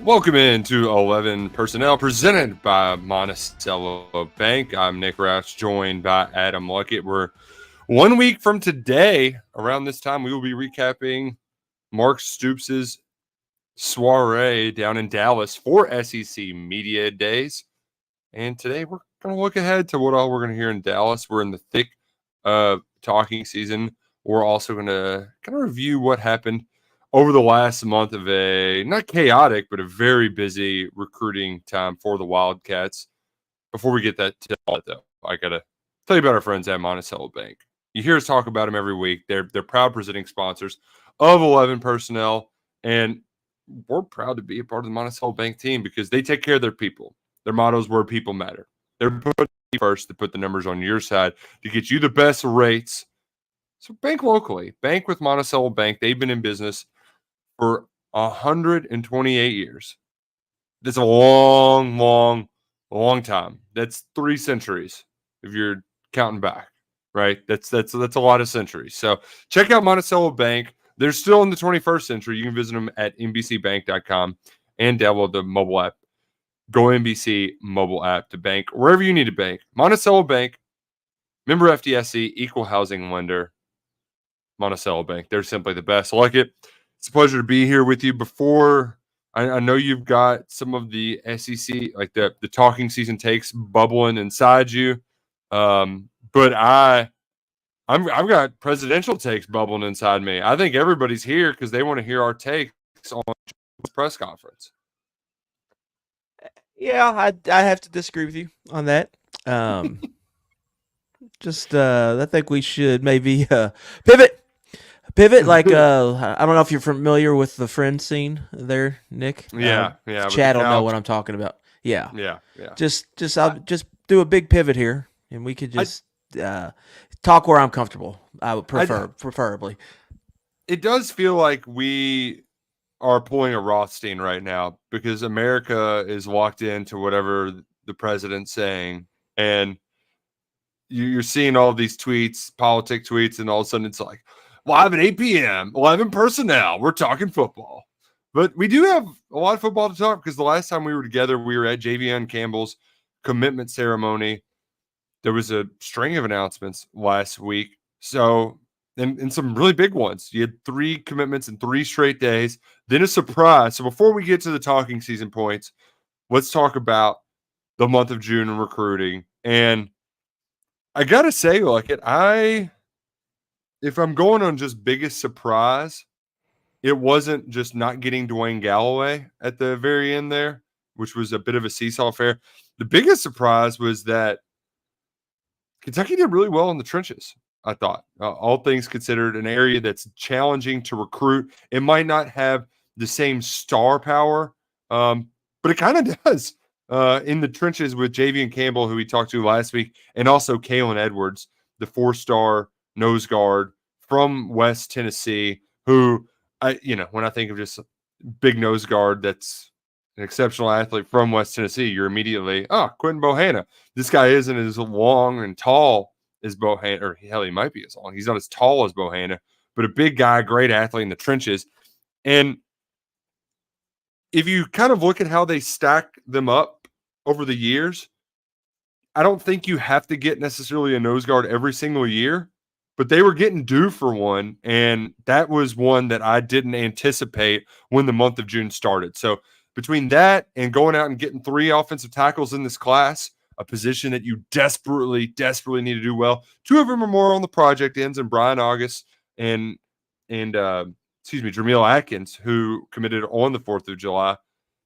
Welcome into 11 Personnel presented by Monticello Bank. I'm Nick Roush, joined by Adam Luckett. We're 1 week from today. Around this time, we will be recapping Mark Stoops' soiree down in Dallas for SEC Media Days. And today, we're going to look ahead to what all we're going to hear in Dallas. We're in the thick of talking season. We're also going to kind of review what happened over the last month of a not chaotic, but a very busy recruiting time for the Wildcats. Before we get that to all that, though, I got to tell you about our friends at Monticello Bank. You hear us talk about them every week. They're proud presenting sponsors of 11 Personnel, and we're proud to be a part of the Monticello Bank team because they take care of their people. Their motto is where people matter. They're putting first to put the numbers on your side to get you the best rates. So bank locally. Bank with Monticello Bank. They've been in business for 128 years. That's a long, long, long time. That's 3 centuries if you're counting back, right? That's a lot of centuries. So check out Monticello Bank. They're still in the 21st century. You can visit them at nbcbank.com and download the mobile app. Go NBC mobile app to bank wherever you need to bank. Monticello Bank, member FDIC, equal housing lender. Monticello Bank. They're simply the best. I like it. It's a pleasure to be here with you. Before I know you've got some of the SEC, like the talking season takes bubbling inside you, but I've got presidential takes bubbling inside me. I think everybody's here because they want to hear our takes on the press conference. Yeah, I have to disagree with you on that. I think we should maybe pivot. Like I don't know if you're familiar with the Friends scene there, Nick. Yeah. With Chad the will know couch. what I'm talking about. Yeah. Yeah. I'll just do a big pivot here, and we could just talk where I'm comfortable. I would preferably. It does feel like we are pulling a Rothstein right now because America is locked into whatever the president's saying, and you're seeing all these tweets, politic tweets, and all of a sudden it's like live at 8 p.m., 11 Personnel. We're talking football. But we do have a lot of football to talk because the last time we were together, we were at Javion Campbell's commitment ceremony. There was a string of announcements last week. So, and some really big ones. You had 3 commitments in 3 straight days, then a surprise. So before we get to the talking season points, let's talk about the month of June in recruiting. And I gotta say, if I'm going on just biggest surprise, it wasn't just not getting Dwayne Galloway at the very end there, which was a bit of a seesaw affair. The biggest surprise was that Kentucky did really well in the trenches, I thought. All things considered, an area that's challenging to recruit. It might not have the same star power, but it kind of does in the trenches with Javion Campbell, who we talked to last week, and also Kalen Edwards, the 4-star nose guard from West Tennessee, who, when I think of just big nose guard that's an exceptional athlete from West Tennessee, you're immediately, Quentin Bohanna. This guy isn't as long and tall as Bohanna, or hell, he might be as long. He's not as tall as Bohanna, but a big guy, great athlete in the trenches. And if you kind of look at how they stack them up over the years, I don't think you have to get necessarily a nose guard every single year, but they were getting due for one, and that was one that I didn't anticipate when the month of June started. So between that and going out and getting 3 offensive tackles in this class, a position that you desperately, desperately need to do well. 2 of them are more on the project ends, and Brian August and Jameel Atkins, who committed on the 4th of July.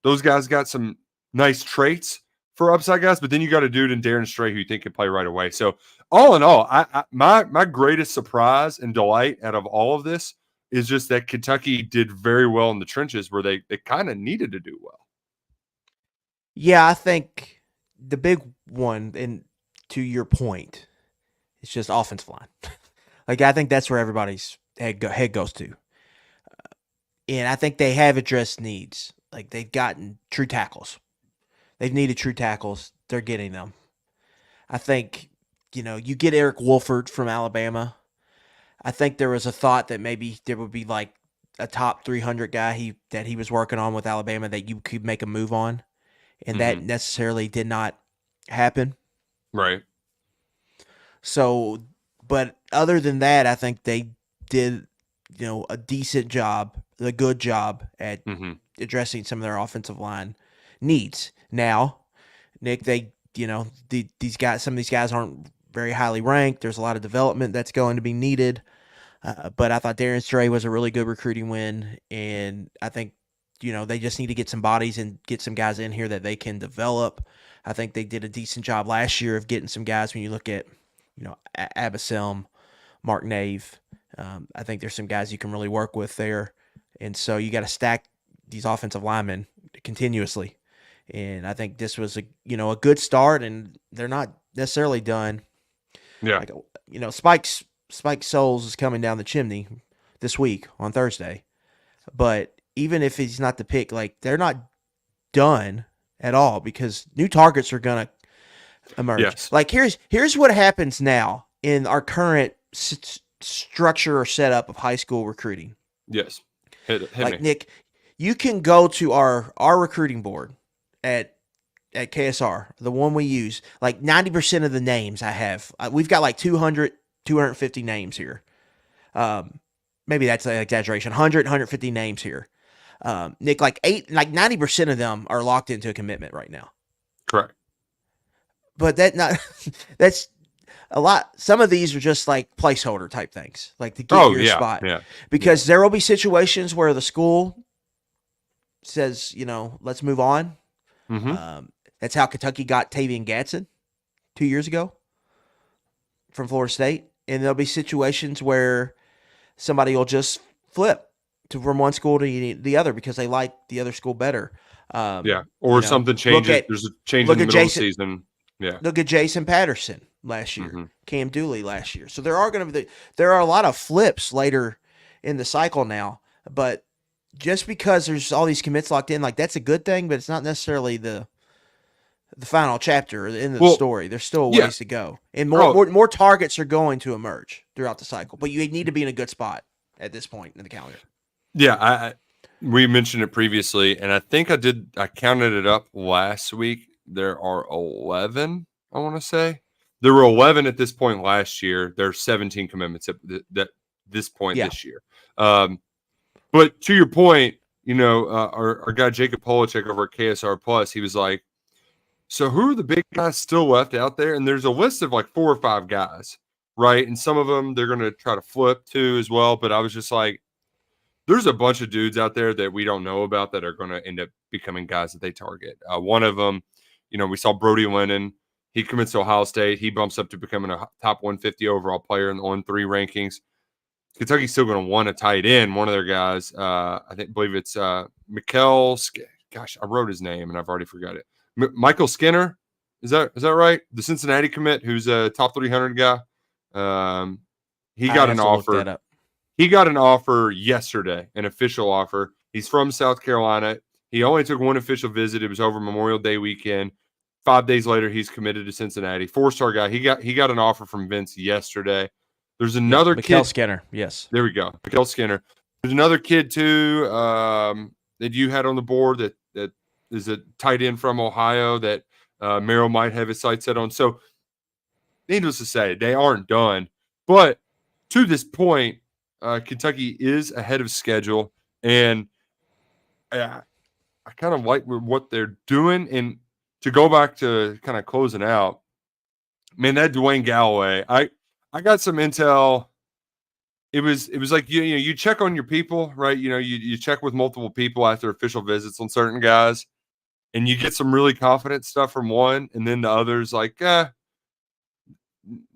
Those guys got some nice traits for upside guys, but then you got a dude in Darren Stray who you think can play right away. So all in all, my greatest surprise and delight out of all of this is just that Kentucky did very well in the trenches where they kind of needed to do well. Yeah, I think the big one, and to your point, it's just offensive line. Like I think that's where everybody's head goes to, and I think they have addressed needs. Like they've gotten true tackles. They've needed true tackles. They're getting them. I think, you get Eric Wolford from Alabama. I think there was a thought that maybe there would be like a top 300 guy that he was working on with Alabama that you could make a move on, and that Mm-hmm. necessarily did not happen. Right. So, but other than that, I think they did, a decent job, a good job at Mm-hmm. addressing some of their offensive line needs. Now, Nick, these guys, some of these guys aren't very highly ranked. There's a lot of development that's going to be needed. But I thought Darren Stray was a really good recruiting win, and I think they just need to get some bodies and get some guys in here that they can develop. I think they did a decent job last year of getting some guys. When you look at Abaselm, Mark Nave, I think there's some guys you can really work with there, and so you got to stack these offensive linemen continuously. And I think this was a good start, and they're not necessarily done. Yeah. Like Spike Souls is coming down the chimney this week on Thursday. But even if he's not the pick, like they're not done at all because new targets are going to emerge. Yes. Like here's what happens now in our current structure or setup of high school recruiting. Yes. Hit like me. Nick, you can go to our recruiting board at KSR, the one we use. Like 90% of the names I have, we've got like 250 names here. Maybe that's an exaggeration. 150 names here. Nick, like 90% of them are locked into a commitment right now. Correct. But that's a lot. Some of these are just like placeholder type things, like to get your spot. Yeah. Because there will be situations where the school says, let's move on. Mm-hmm. That's how Kentucky got Tavian Gadsden 2 years ago from Florida State. And there'll be situations where somebody will just flip from one school to the other because they like the other school better. Or something changes. There's a change in the middle of the season. Yeah. Look at Jason Patterson last year, Mm-hmm. Cam Dooley last year. So there are a lot of flips later in the cycle now. But just because there's all these commits locked in, like that's a good thing, but it's not necessarily the final chapter or the end of the story. There's still a ways to go, and more targets are going to emerge throughout the cycle. But you need to be in a good spot at this point in the calendar. Yeah, we mentioned it previously, and I think I counted it up last week. There are 11, I want to say. There were 11 at this point last year. There are 17 commitments at this point this year. But to your point, our guy Jacob Polachek over at KSR Plus, he was like, so who are the big guys still left out there? And there's a list of like 4 or 5 guys, right? And some of them they're going to try to flip to as well. But I was just like, there's a bunch of dudes out there that we don't know about that are going to end up becoming guys that they target. One of them, we saw Brody Lennon. He commits to Ohio State. He bumps up to becoming a top 150 overall player in the 1-3 rankings. Kentucky's still going to want a tight end. One of their guys, believe it's Mikel. Gosh, I wrote his name and I've already forgot it. Michael Skinner, is that right? The Cincinnati commit, who's a top 300 guy. He got an offer. He got an offer yesterday, an official offer. He's from South Carolina. He only took one official visit. It was over Memorial Day weekend. 5 days later, he's committed to Cincinnati. 4-star guy. He got an offer from Vince yesterday. There's another kid. Mikel Skinner. Yes. There we go. Mikel Skinner. There's another kid too that you had on the board that is a tight end from Ohio that Merrill might have his sights set on. So, needless to say, they aren't done. But to this point, Kentucky is ahead of schedule, and I kind of like what they're doing. And to go back to kind of closing out, man, that Dwayne Galloway, I got some intel. It was like you check on your people, right? You check with multiple people after official visits on certain guys, and you get some really confident stuff from one, and then the others like,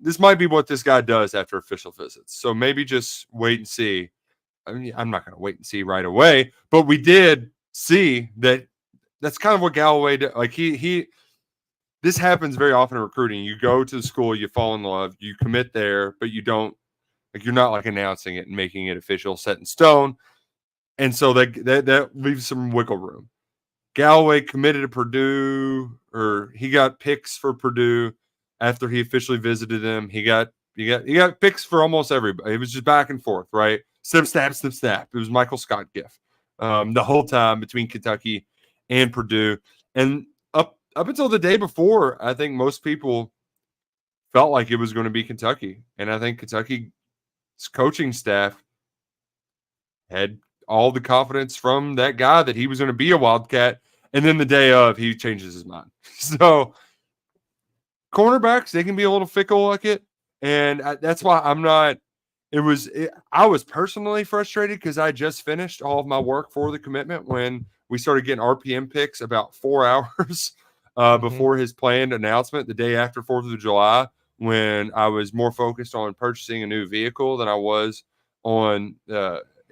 this might be what this guy does after official visits. So maybe just wait and see. I mean, I'm not going to wait and see right away, but we did see that that's kind of what Galloway did. Like this happens very often in recruiting. You go to the school, you fall in love, you commit there, but you don't, like, you're not like announcing it and making it official, set in stone. And so that leaves some wiggle room. Galloway committed to Purdue, or he got picks for Purdue after he officially visited them. He got picks for almost everybody. It was just back and forth, right? snip, snap, snip, snap. It was Michael Scott gif the whole time between Kentucky and Purdue. And up until the day before, I think most people felt like it was going to be Kentucky. And I think Kentucky's coaching staff had all the confidence from that guy that he was going to be a Wildcat. And then the day of, he changes his mind. So cornerbacks, they can be a little fickle like it. And that's why I'm not – I was personally frustrated because I just finished all of my work for the commitment when we started getting RPM picks about 4 hours before his planned announcement the day after 4th of July, when I was more focused on purchasing a new vehicle than I was on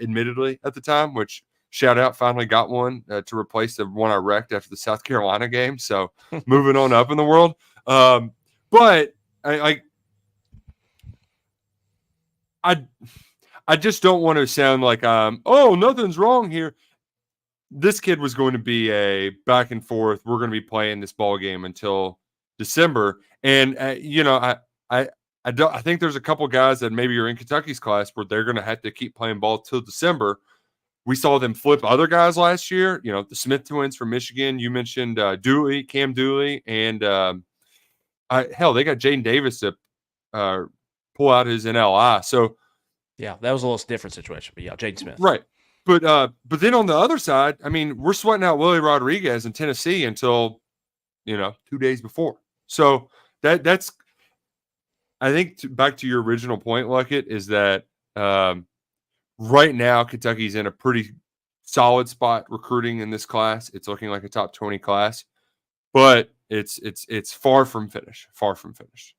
admittedly at the time, which shout out, finally got one to replace the one I wrecked after the South Carolina game. So moving on up in the world. But I just don't want to sound like nothing's wrong here. This kid was going to be a back and forth. We're going to be playing this ball game until December. And I think there's a couple guys that maybe are in Kentucky's class where they're going to have to keep playing ball till December. We saw them flip other guys last year. You know, the Smith twins from Michigan. You mentioned Cam Dooley, and they got Jaden Davis to pull out his NLI. So yeah, that was a little different situation. But yeah, Jaden Smith, right? But then on the other side, I mean, we're sweating out Willie Rodriguez in Tennessee until 2 days before. So that's I think back to your original point, Luckett, is that right now Kentucky's in a pretty solid spot recruiting in this class. It's looking like a top 20 class, but it's far from finished. Far from finished.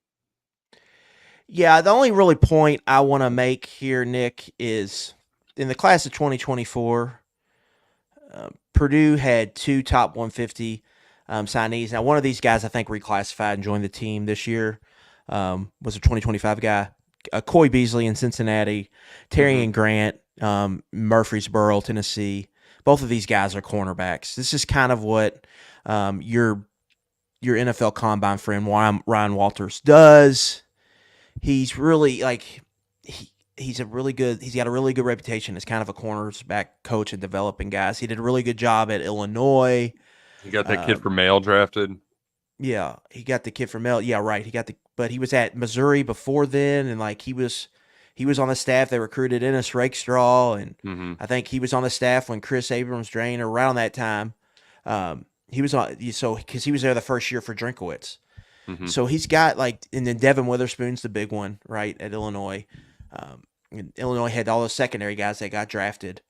Yeah, the only really point I want to make here, Nick, is in the class of 2024, Purdue had 2 top 150 signees. Now, one of these guys I think reclassified and joined the team this year was a 2025 guy, Coy Beasley in Cincinnati, Terrian Grant, Murfreesboro, Tennessee. Both of these guys are cornerbacks. This is kind of what your NFL Combine friend Ryan Walters does. He's really he's got a really good reputation as kind of a cornerback coach and developing guys. He did a really good job at Illinois. He got that kid from Yale drafted. Yeah, he got the kid from Yale. Yeah, right. But he was at Missouri before then, and he was on the staff. They recruited Ennis Rakestraw, and I think he was on the staff when Chris Abrams drained around that time. He was on because he was there the first year for Drinkowitz. So he's got and then Devin Witherspoon's the big one, right, at Illinois. And Illinois had all those secondary guys that got drafted.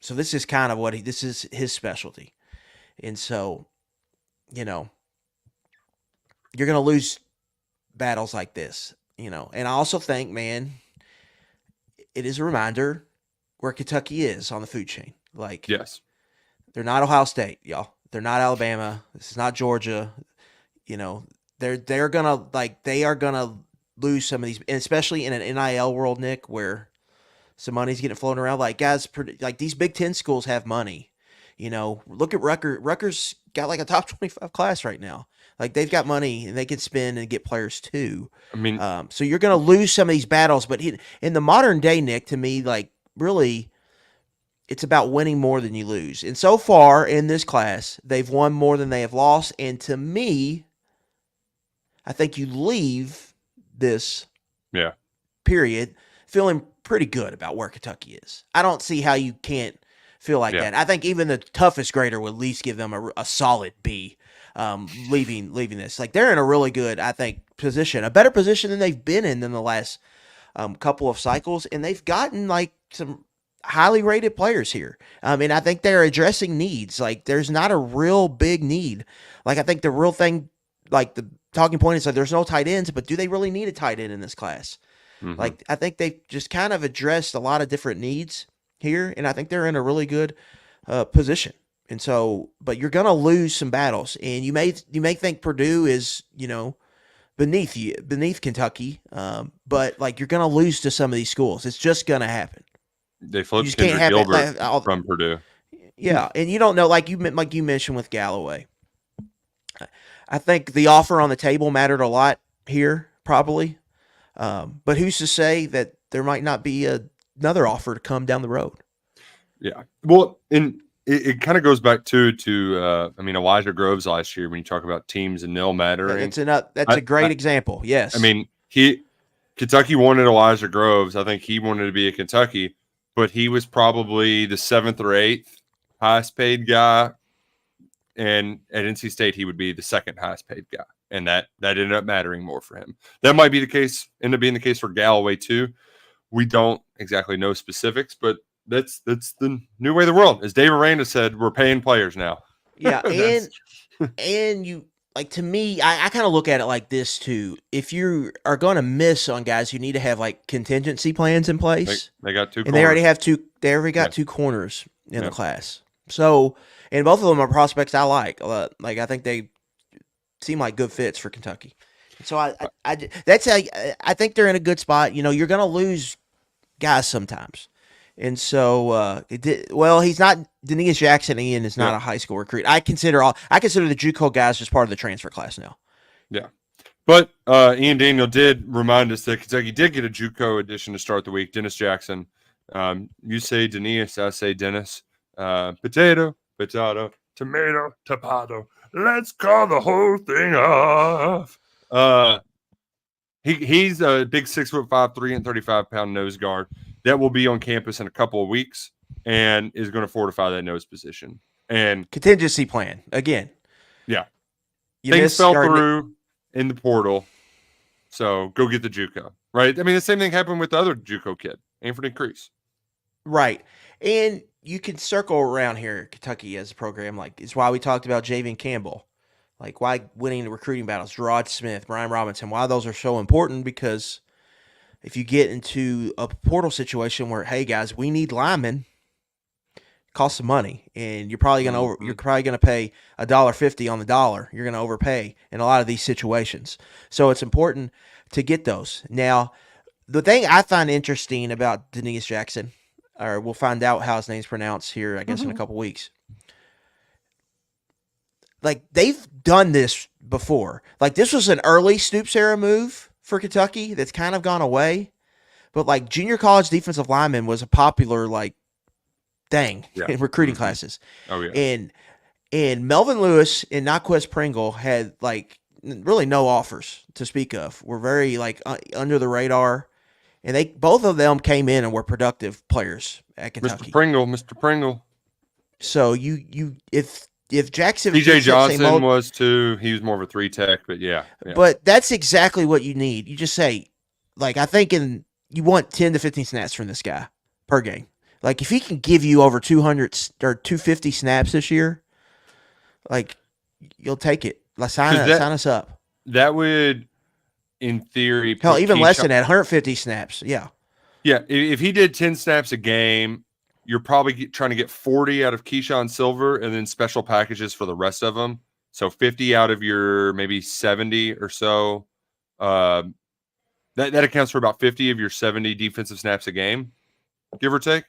So this is kind of this is his specialty. And so, you're going to lose battles like this, And I also think, man, it is a reminder where Kentucky is on the food chain. Yes, they're not Ohio State, y'all. They're not Alabama. This is not Georgia. They are gonna lose some of these, and especially in an NIL world, Nick, where some money's getting floating around. Guys, these Big Ten schools have money. Look at Rutgers. Rutgers got a top 25 class right now. They've got money and they can spend and get players too. I mean, so you're gonna lose some of these battles, but in the modern day, Nick, to me, really, it's about winning more than you lose. And so far in this class, they've won more than they have lost. And to me, I think you leave this period feeling pretty good about where Kentucky is. I don't see how you can't feel like that. I think even the toughest grader would at least give them a solid B leaving this. They're in a really good, I think, position, a better position than they've been in the last couple of cycles, and they've gotten some highly rated players here. I think they're addressing needs. There's not a real big need. I think the real thing, the talking point is there's no tight ends, but do they really need a tight end in this class? I think they've just kind of addressed a lot of different needs here, and I think they're in a really good position. And so, but you're gonna lose some battles, and you may think Purdue is beneath Kentucky, but you're gonna lose to some of these schools. It's just gonna happen. They flipped Kendrick Gilbert from Purdue. Yeah, and you don't know, like you mentioned with Galloway. I think the offer on the table mattered a lot here, probably. But who's to say that there might not be a another offer to come down the road. Yeah. Well, and it kind of goes back to Elijah Groves last year when you talk about teams and nil mattering. That's a great example. Yes. I mean, Kentucky wanted Elijah Groves. I think he wanted to be at Kentucky, but he was probably the 7th or 8th highest paid guy. And at NC State, he would be the 2nd highest paid guy. And that ended up mattering more for him. That might be the case, end up being the case for Galloway too. We don't exactly know specifics, but that's the new way of the world. As Dave Aranda said, we're paying players now. Yeah, and you like, to me, I kind of look at it like this too. If you are going to miss on guys, you need to have like contingency plans in place. They got 2 corners. And they already have 2. They already got 2 corners in the class. So, and both of them are prospects I like. Like, I think they seem like good fits for Kentucky. So I think they're in a good spot. You know, you're going to lose guys sometimes. And so, he's not. Denius Jackson Ian is not a high school recruit. I consider the JUCO guys just part of the transfer class now. Yeah, but Ian Daniel did remind us that Kentucky did get a JUCO addition to start the week. Dennis Jackson. You say Denius, I say Dennis. Potato, tomato, tomato. Let's call the whole thing off. He's a big 6'5", 335-pound nose guard that will be on campus in a couple of weeks and is going to fortify that nose position. And contingency plan again. Yeah, things fell through in the portal, so go get the JUCO. Right? I mean, the same thing happened with the other JUCO kid, Anthony Crease. Right, and you can circle around here, Kentucky as a program. Like, it's why we talked about Javian Campbell. Like, why winning the recruiting battles, Gerard Smith, Brian Robinson, why those are so important, because if you get into a portal situation where, hey guys, we need linemen, it costs some money, and you're probably gonna pay $1.50 on the dollar. You're gonna overpay in a lot of these situations. So it's important to get those. Now, the thing I find interesting about Denius Jackson, or we'll find out how his name's pronounced here, I guess, in a couple weeks. Like, they've done this before. Like, this was an early Stoops era move for Kentucky that's kind of gone away. But, like, junior college defensive lineman was a popular, like, thing in recruiting classes. Oh, yeah. And Melvin Lewis and Naquez Pringle had, like, really no offers to speak of. Were very, like, under the radar. And both of them came in and were productive players at Kentucky. Mr. Pringle. So if Jackson, DJ Johnson was too, he was more of a 3 tech, but yeah. But that's exactly what you need. You just say, like, I think you want 10 to 15 snaps from this guy per game. Like, if he can give you over 200 or 250 snaps this year, like, you'll take it. Like, sign us up. That would, in theory, hell, even less than that, 150 snaps. Yeah. Yeah. If he did 10 snaps a game, you're probably trying to get 40 out of Keyshawn Silver and then special packages for the rest of them. So 50 out of your maybe 70 or so. That accounts for about 50 of your 70 defensive snaps a game, give or take.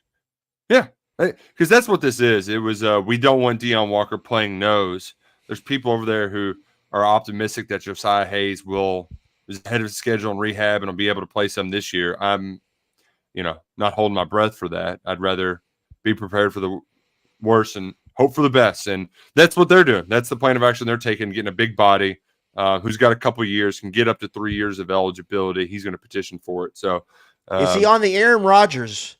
Yeah, because that's what this is. It was we don't want Deion Walker playing nose. There's people over there who are optimistic that Josiah Hayes is ahead of his schedule in rehab and will be able to play some this year. I'm, not holding my breath for that. I'd rather be prepared for the worst and hope for the best. And that's what they're doing. That's the plan of action they're taking, getting a big body who's got a couple years, can get up to 3 years of eligibility. He's going to petition for it. So is he on the Aaron Rodgers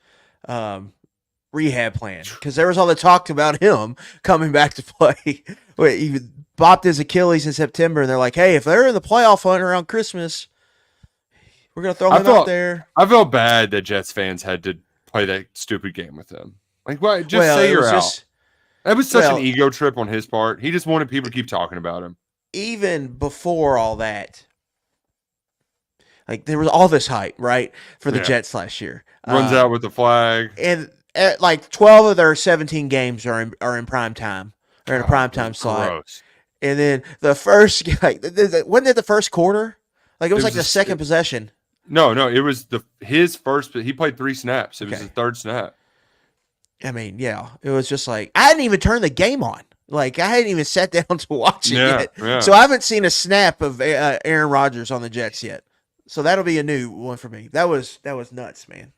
rehab plan? Because there was all the talk about him coming back to play. He bopped his Achilles in September, and they're like, hey, if they're in the playoff hunt around Christmas, we're going to throw him out there. I felt bad that Jets fans had to play that stupid game with him. Like, why? Say you're out. That was such an ego trip on his part. He just wanted people to keep talking about him. Even before all that, like, there was all this hype, right, for the Jets last year. Runs out with the flag. And like 12 of their 17 games are in prime time. They're in a prime time slot. Gross. And then the first, like, wasn't it the first quarter? Like, it was like the second possession. No, it was his first. He played 3 snaps. It was the third snap. I mean, yeah, it was just like, I hadn't even turned the game on. Like, I hadn't even sat down to watch it yet. Yeah. So I haven't seen a snap of Aaron Rodgers on the Jets yet. So that'll be a new one for me. That was nuts, man.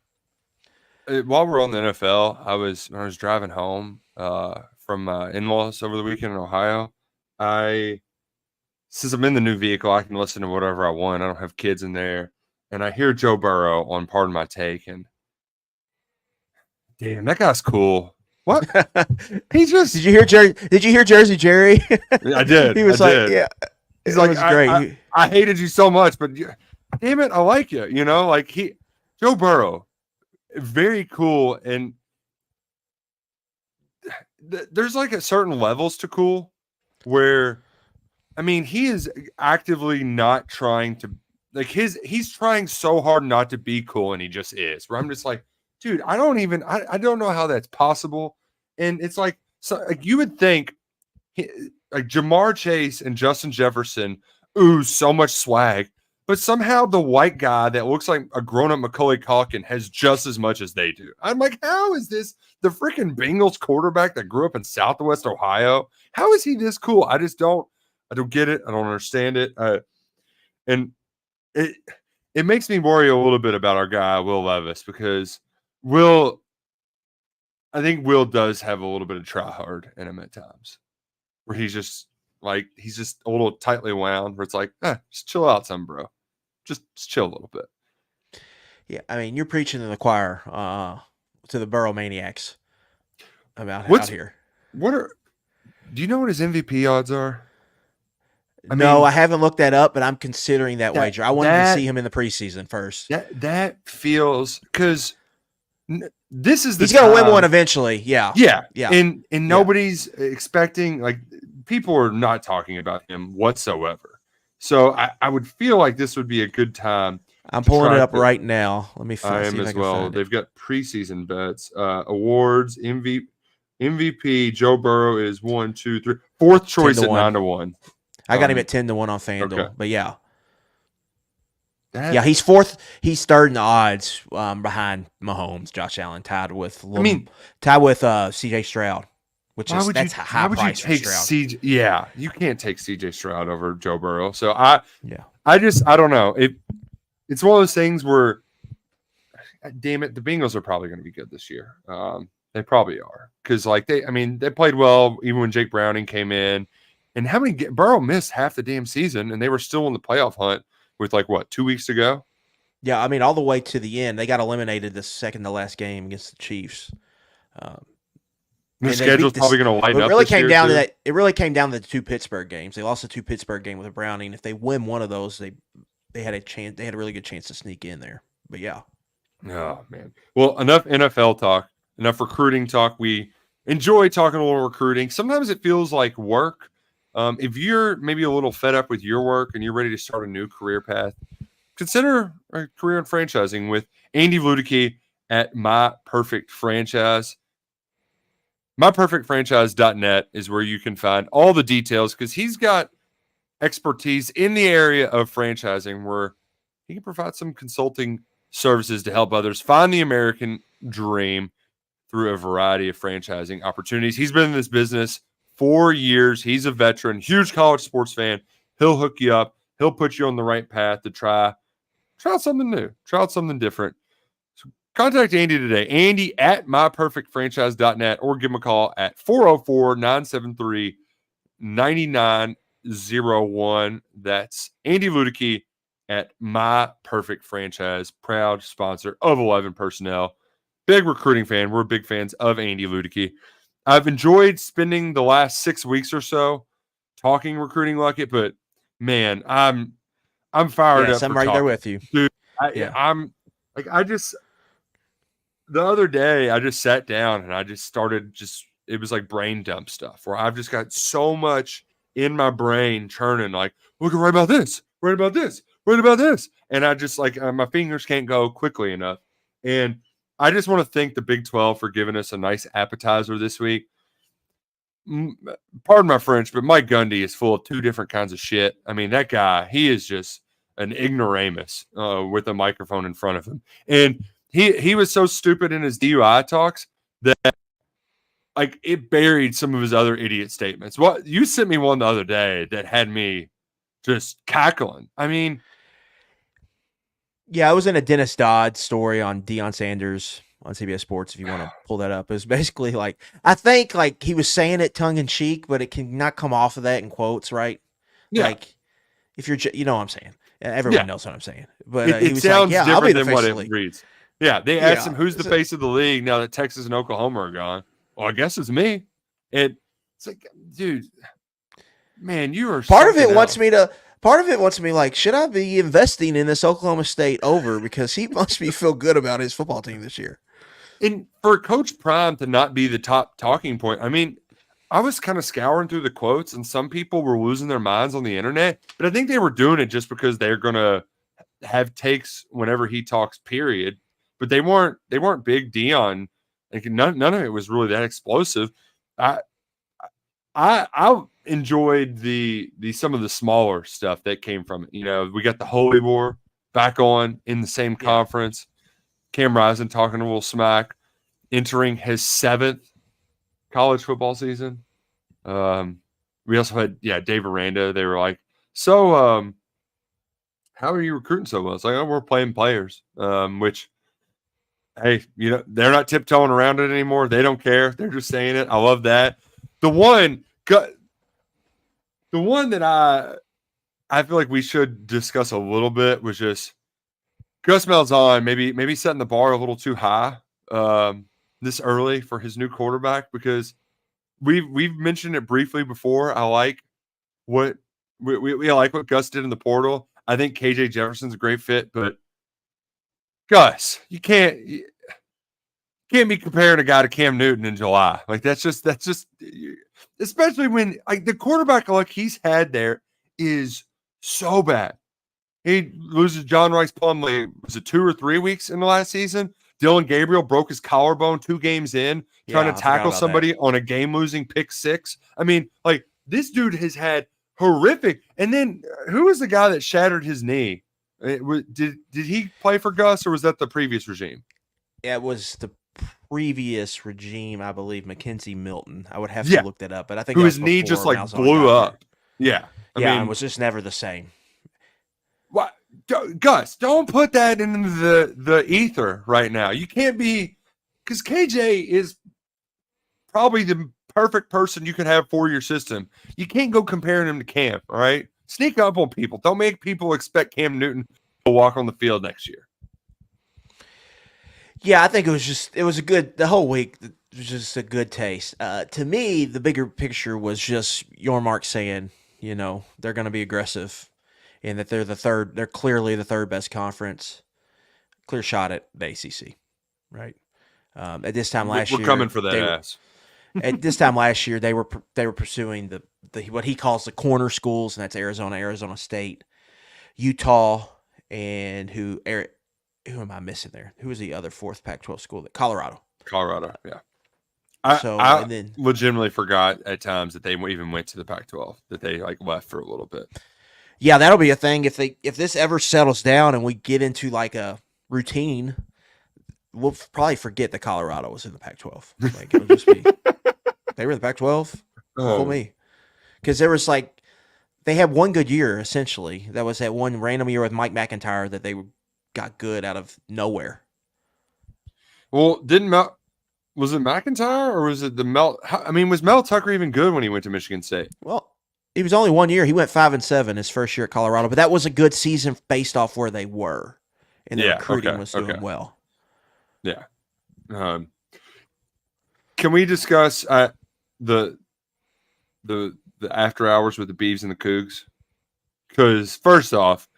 while we're on the NFL, when I was driving home from in-laws over the weekend in Ohio. Since I'm in the new vehicle, I can listen to whatever I want. I don't have kids in there, and I hear Joe Burrow on Pardon My Take, and damn, that guy's cool. What? He just Did you hear Jerry? Did you hear Jersey Jerry? I did. He was I like, did. yeah, He's it like, was great. I hated you so much, but damn it, I like you. You know, like Joe Burrow, very cool, and there's like a certain levels to cool where, I mean, he is actively not trying to he's trying so hard not to be cool, and he just is. Where I'm just like, dude, I don't know how that's possible, and it's like, so like you would think. Like Jamar Chase and Justin Jefferson ooze so much swag, but somehow the white guy that looks like a grown-up Macaulay Culkin has just as much as they do. I'm like, how is this the freaking Bengals quarterback that grew up in Southwest Ohio? How is he this cool? I don't get it. I don't understand it. And it makes me worry a little bit about our guy Will Levis, because I think Will does have a little bit of try hard in him at times, where he's just a little tightly wound, where it's like, just chill out some, bro. Just chill a little bit. Yeah, I mean, you're preaching to the choir, to the Burrow maniacs about out here. Do you know what his MVP odds are? I haven't looked that up, but I'm considering that wager. I wanted to see him in the preseason first. That feels, because this is he's going to win one eventually. Yeah. And nobody's expecting, like, people are not talking about him whatsoever. So I would feel like this would be a good time. I'm pulling it up right now. Let me find. I am as well. They've got preseason bets, awards, MVP. Joe Burrow is 1, 2, 3, fourth choice at 9-1. I got him at 10-1 on FanDuel, okay. But yeah. He's fourth. He's third in the odds behind Mahomes, Josh Allen, tied with C.J. Stroud, that's a high price for Stroud. Yeah, you can't take C.J. Stroud over Joe Burrow. So I don't know. It's one of those things where, damn it, the Bengals are probably going to be good this year. They probably are, because they played well even when Jake Browning came in, and Burrow missed half the damn season, and they were still in the playoff hunt with 2 weeks to go. Yeah, I mean, all the way to the end. They got eliminated the second to last game against the Chiefs. The schedule's probably going to lighten up. It really came down to that. It really came down to the 2 Pittsburgh games. They lost the 2 Pittsburgh game with Browning. If they win one of those, they had a chance. They had a really good chance to sneak in there. But yeah. Oh man. Well, enough NFL talk. Enough recruiting talk. We enjoy talking a little recruiting. Sometimes it feels like work. If you're maybe a little fed up with your work and you're ready to start a new career path, consider a career in franchising with Andy Ludicky at My Perfect Franchise. MyPerfectFranchise.net is where you can find all the details, because he's got expertise in the area of franchising, where he can provide some consulting services to help others find the American dream through a variety of franchising opportunities. He's been in this business 4 years. He's a veteran, huge college sports fan. He'll hook you up. He'll put you on the right path to try out something new, try out something different. So contact Andy today, Andy at myperfectfranchise.net, or give him a call at 404-973-9901. That's Andy Ludicky at My Perfect Franchise, proud sponsor of 11 Personnel. Big recruiting fan. We're big fans of Andy Ludicky. I've enjoyed spending the last 6 weeks or so talking recruiting like it, but man, I'm fired up. I'm right there with you, dude. The other day I just sat down and I just started it was like brain dump stuff, where I've just got so much in my brain churning, like, we can write about this, write about this, write about this. And I just my fingers can't go quickly enough. And I just want to thank the Big 12 for giving us a nice appetizer this week. Pardon my French, but Mike Gundy is full of 2 different kinds of shit. I mean, that guy, he is just an ignoramus with a microphone in front of him. And he was so stupid in his DUI talks that it buried some of his other idiot statements. Well, you sent me one the other day that had me just cackling. I mean, yeah, I was in a Dennis Dodd story on Deion Sanders on CBS Sports if you want to pull that up. It was basically like, I think like he was saying it tongue in cheek, but it can not come off of that in quotes, right? Yeah. Like if you're, you know what I'm saying. Everyone Yeah. knows what I'm saying. But It he was sounds like, yeah, I'll be different the than face what of it the league. reads. Yeah. They asked Yeah. him, who's the face of the league now that Texas and Oklahoma are gone? Well, I guess it's me. It's like, dude, man, you are Part of it something wants else. me to. Part of it wants me like, should I be investing in this Oklahoma State over because he must be feel good about his football team this year. And for Coach Prime to not be the top talking point, I mean, I was kind of scouring through the quotes, and some people were losing their minds on the internet, but I think they were doing it just because they're gonna have takes whenever he talks, period. But they weren't big Deion. Like none of it was really that explosive. I enjoyed the some of the smaller stuff that came from it. You know, we got the Holy War back on in the same conference. Cam Rising talking a little smack, entering his 7th college football season. We also had Dave Aranda. They were like, so how are you recruiting so well? It's like, oh, we're playing players. Which, hey, you know, they're not tiptoeing around it anymore. They don't care. They're just saying it. I love that. The one that I feel like we should discuss a little bit was just Gus Malzahn maybe setting the bar a little too high this early for his new quarterback, because we've mentioned it briefly before. I like what we like what Gus did in the portal. I think KJ Jefferson's a great fit, but Gus, you can't be comparing a guy to Cam Newton in July. Like that's just especially when like the quarterback luck he's had there is so bad. He loses John Rice Plumlee. Was it 2 or 3 weeks in the last season? Dylan Gabriel broke his collarbone 2 games in, trying to tackle somebody on a game-losing pick 6. I mean, like this dude has had horrific. And then who was the guy that shattered his knee? Did he play for Gus, or was that the previous regime? It was the previous regime, I believe, Mackenzie Milton. I would have to look that up, but I think his knee just like Malzahn blew up. Yeah, I mean, it was just never the same. What, Gus? Don't put that in the ether right now. You can't be, because KJ is probably the perfect person you could have for your system. You can't go comparing him to Cam. All right, sneak up on people. Don't make people expect Cam Newton to walk on the field next year. Yeah, I think the whole week was just a good taste. To me, the bigger picture was just Yormark saying, you know, they're going to be aggressive and that they're clearly the third best conference, clear shot at the ACC, right? At this time last year, we're coming for that ass. At this time last year, they were pursuing the what he calls the corner schools, and that's Arizona State, Utah, and who am I missing there? Who was the other 4th Pac-12 school? Colorado, yeah. I and then legitimately forgot at times that they even went to the Pac-12, that they like left for a little bit. Yeah, that'll be a thing if this ever settles down and we get into like a routine. We'll probably forget that Colorado was in the Pac-12. Like it'll just be they were in the Pac-12. Fool me, because there was like they had one good year essentially. That was that one random year with Mike McIntyre that they got good out of nowhere. Well, was it McIntyre or was it was Mel Tucker even good when he went to Michigan State? Well, it was only 1 year. He went 5-7 his first year at Colorado, but that was a good season based off where they were, and the recruiting was doing well. Yeah. Can we discuss the after hours with the Beavs and the Cougs? Because first off,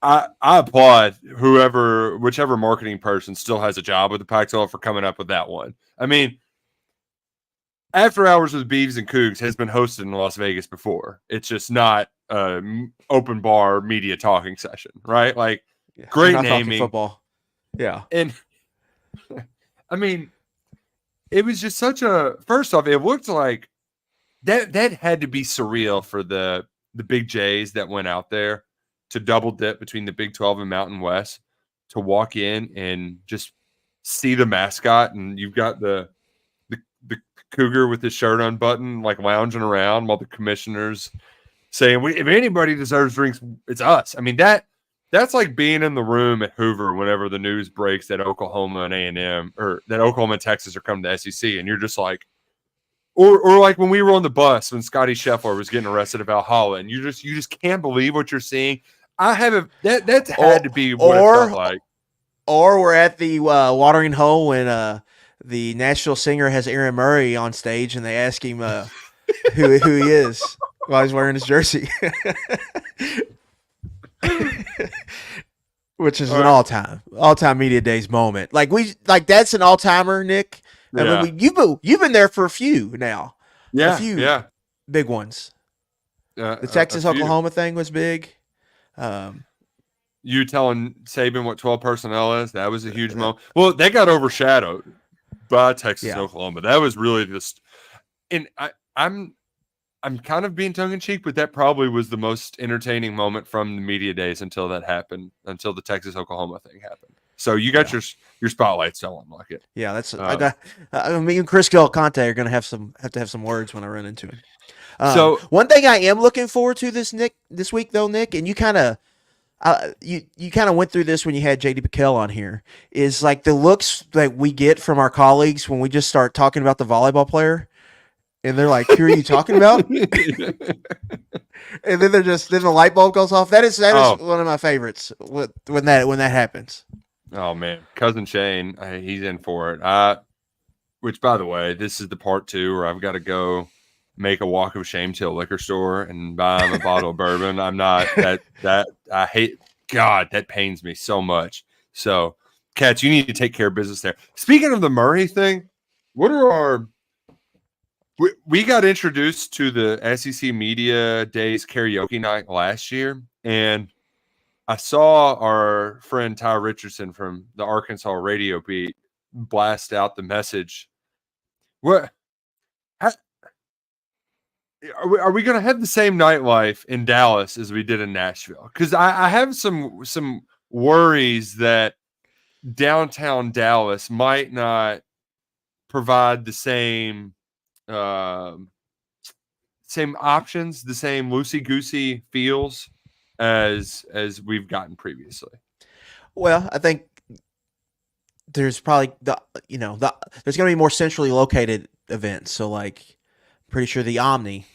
I applaud whichever marketing person still has a job with the Pac-12 for coming up with that one. I mean, After Hours with Beavs and Cougs has been hosted in Las Vegas before. It's just not open bar media talking session, right? Like, great naming. Football. Yeah. And, I mean, it was just such a – first off, it looked like that had to be surreal for the Big Jays that went out there to double dip between the Big 12 and Mountain West, to walk in and just see the mascot, and you've got the Cougar with his shirt unbuttoned, like lounging around while the commissioner's saying, if anybody deserves drinks, it's us. I mean, that That's like being in the room at Hoover whenever the news breaks that Oklahoma and A&M or that Oklahoma and Texas are coming to SEC, and you're just like, or like when we were on the bus when Scotty Scheffler was getting arrested at Valhalla, and you just can't believe what you're seeing. I haven't that's had to be what it felt like. Or we're at the watering hole when the national singer has Aaron Murray on stage, and they ask him who he is while he's wearing his jersey. Which is an all-time media days moment. Like that's an all-timer, Nick. Yeah. I mean, you've been there for a few now. Yeah, a few big ones. The Texas Oklahoma thing was big. You telling Saban what 12 personnel is? That was a huge moment. Well, they got overshadowed by Texas Oklahoma. That was really just, and I'm kind of being tongue in cheek, but that probably was the most entertaining moment from the media days until that happened, until the Texas Oklahoma thing happened. So you got your spotlight selling like it. Yeah, that's me and Chris Del Conte are gonna have to have some words when I run into him. So one thing I am looking forward to this week though, Nick, and you kind of you kind of went through this when you had JD Piquel on here, is like the looks that we get from our colleagues when we just start talking about the volleyball player. And they're like, "Who are you talking about?" And then then the light bulb goes off. That is one of my favorites when that happens. Oh man, cousin Shane, he's in for it. Which, by the way, this is the part 2 where I've got to go make a walk of shame to a liquor store and buy him a bottle of bourbon. I'm not that I hate. God, that pains me so much. So, Cats, you need to take care of business there. Speaking of the Murray thing, what are our we got introduced to the SEC Media Days karaoke night last year, and I saw our friend Ty Richardson from the Arkansas radio beat blast out the message. What? Are we going to have the same nightlife in Dallas as we did in Nashville? Because I have some worries that downtown Dallas might not provide the same options, the same loosey-goosey feels as we've gotten previously. Well, I think there's probably there's going to be more centrally located events. So like, pretty sure the Omni,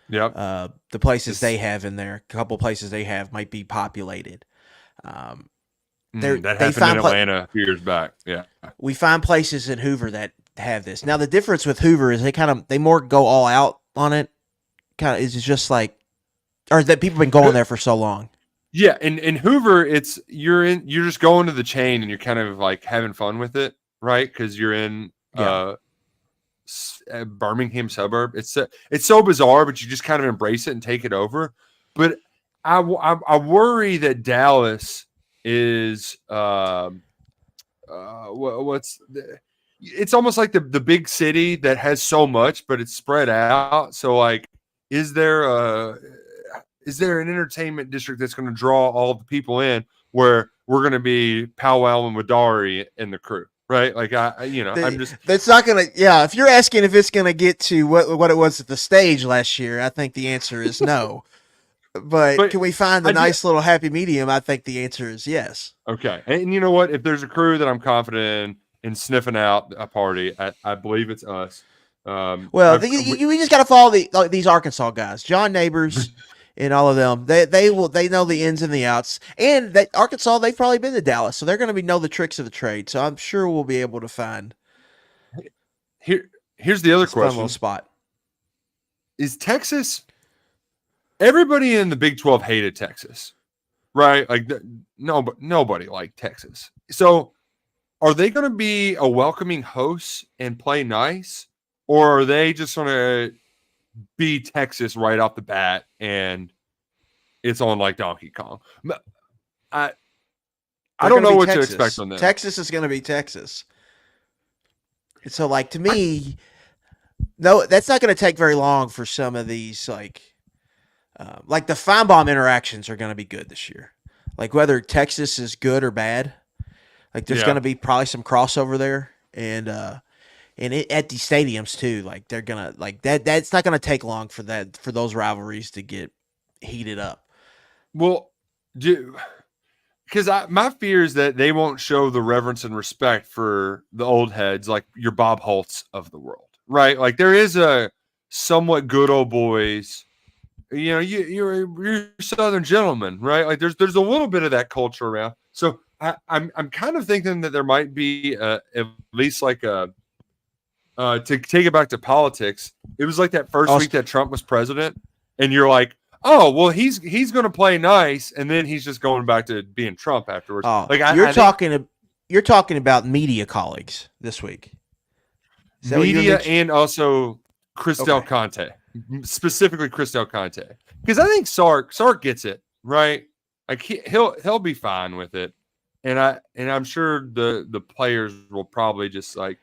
the places they have in there, a couple places they have might be populated. That happened in Atlanta a few years back. Yeah, we find places in Hoover that have this. Now the difference with Hoover is they more go all out on it. Kind of is just like, or that people have been going there for so long. Yeah, in Hoover, you're just going to the chain and you're kind of like having fun with it, right? Because you're in Birmingham suburb. It's so bizarre, but you just kind of embrace it and take it over. But I worry that Dallas is it's almost like the big city that has so much, but it's spread out. So like, is there an entertainment district that's going to draw all the people in where we're going to be powwowing with Dari and the crew, right? Like I'm just, that's not going to, if you're asking if it's going to get to what it was at the stage last year, I think the answer is no. But can we find a nice little happy medium? I think the answer is yes. Okay. And you know what? If there's a crew that I'm confident in sniffing out a party, I believe it's us. We just got to follow these Arkansas guys, John Neighbors and all of them. They know the ins and the outs. And that Arkansas, they've probably been to Dallas, so they're going to know the tricks of the trade. So I'm sure we'll be able to find. Here's the other question. Fun little spot. Is Texas? Everybody in the Big 12 hated Texas, right? Like nobody liked Texas. So are they going to be a welcoming host and play nice? Or are they just going to be Texas right off the bat and it's on like Donkey Kong? I don't know what to expect on that. Texas is going to be Texas. So like, to me, no, that's not going to take very long for some of these like the Feinbaum interactions are going to be good this year. Like whether Texas is good or bad, like there's going to be probably some crossover there, and at these stadiums too. Like they're gonna like that. That's not going to take long for those rivalries to get heated up. Well, Because my fear is that they won't show the reverence and respect for the old heads, like your Bob Holtz of the world, right? Like there is a somewhat good old boys. You're Southern gentlemen, right? Like there's a little bit of that culture around. So I'm kind of thinking that there might be at least like a to take it back to politics. It was like that first week that Trump was president, and you're like, oh well, he's going to play nice, and then he's just going back to being Trump afterwards. Oh, Like you're talking about media colleagues this week. Media and also Christel Conte, specifically Christel Conte, because I think Sark gets it right. Like he'll be fine with it, and I'm sure the players will probably just like,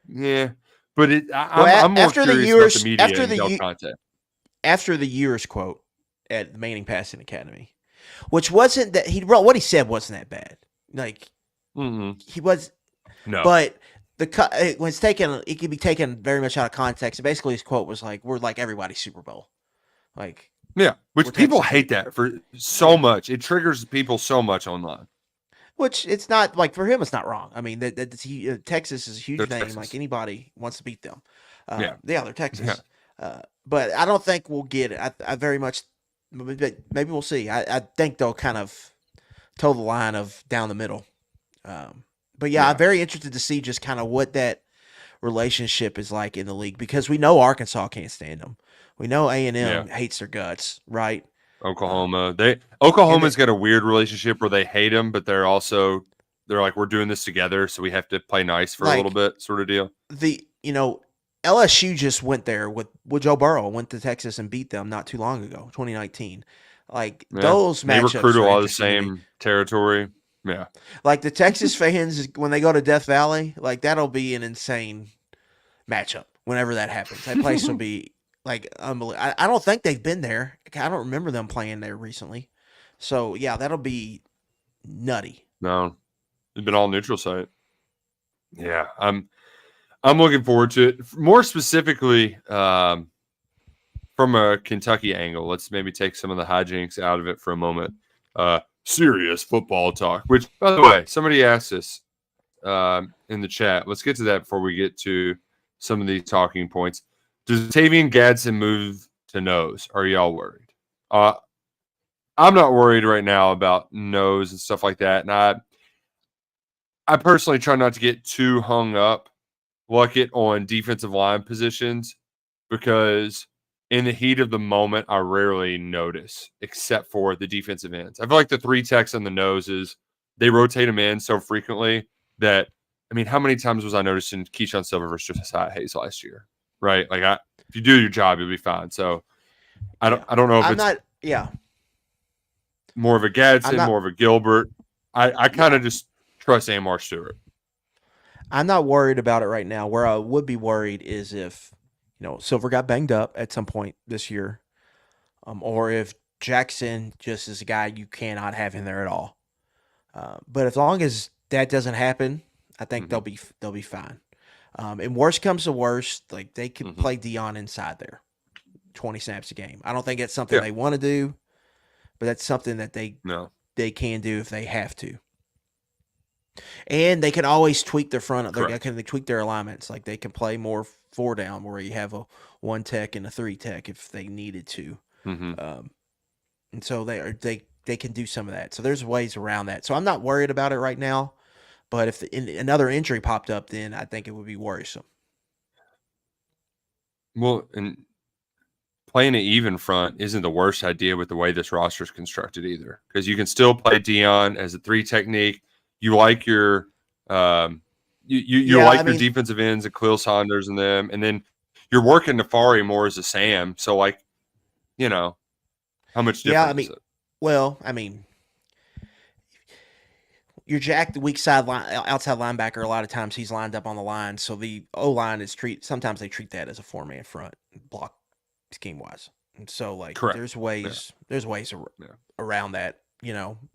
yeah. But I'm more after curious the years, about the media and Del Conte. After the years quote at the Manning Passing Academy, which wasn't that what he said wasn't that bad. Like he was, no, but when it's taken, it can be taken very much out of context. Basically, his quote was like, "We're like everybody's Super Bowl." Like, yeah, which people hate that for so much. It triggers people so much online. Which it's not like for him, it's not wrong. I mean, Texas is a huge name. Texas. Like anybody wants to beat them. They're Texas. Yeah. But I don't think we'll get it. I very much, maybe we'll see. I think they'll kind of toe the line of down the middle. But I'm very interested to see just kind of what that relationship is like in the league, because we know Arkansas can't stand them. We know A&M hates their guts, right? Oklahoma's got a weird relationship where they hate him, but they're like, we're doing this together, so we have to play nice for a little bit, sort of deal. LSU just went there with Joe Burrow, went to Texas and beat them not too long ago, 2019. Like those matchups, they recruit a lot of the same territory. Yeah, like the Texas fans when they go to Death Valley, like that'll be an insane matchup whenever that happens. That place will be like unbelievable. I don't think they've been there. I don't remember them playing there recently. So that'll be nutty. No, it's been all neutral site. Yeah, I'm looking forward to it. More specifically, from a Kentucky angle, let's maybe take some of the hijinks out of it for a moment. Serious football talk, which, by the way, somebody asked us in the chat. Let's get to that before we get to some of these talking points. Does Tavian Gadsden move to nose? Are y'all worried? I'm not worried right now about nose and stuff like that. And I personally try not to get too hung up on defensive line positions, because in the heat of the moment, I rarely notice, except for the defensive ends. I feel like the 3 techs on the noses, they rotate them in so frequently that, I mean, how many times was I noticing Keyshawn Silver versus Josiah Hayes last year? Right? Like, if you do your job, you'll be fine. So I don't know if more of a Gadsden, more of a Gilbert. I kind of just trust Amar Stewart. I'm not worried about it right now. Where I would be worried is if Silver got banged up at some point this year, or if Jackson just is a guy you cannot have in there at all. But as long as that doesn't happen, I think they'll be fine. And worst comes to worst, like they could play Deion inside there, 20 snaps a game. I don't think it's something they want to do, but that's something that they can do if they have to. And they can always tweak their front. They can tweak their alignments. Like they can play more 4 down where you have a 1 tech and a 3 tech if they needed to. And so they can do some of that. So there's ways around that. So I'm not worried about it right now. But if another injury popped up, then I think it would be worrisome. Well, and playing an even front isn't the worst idea with the way this roster is constructed either, because you can still play Deion as a 3 technique. You like your your defensive ends and Khalil Saunders and them, and then you're working Nafari more as a Sam. So how much difference is it? Well, your Jack, the weak side outside linebacker, a lot of times he's lined up on the line. So the O-line is sometimes they treat that as a 4-man front block scheme wise. And so there's ways around that,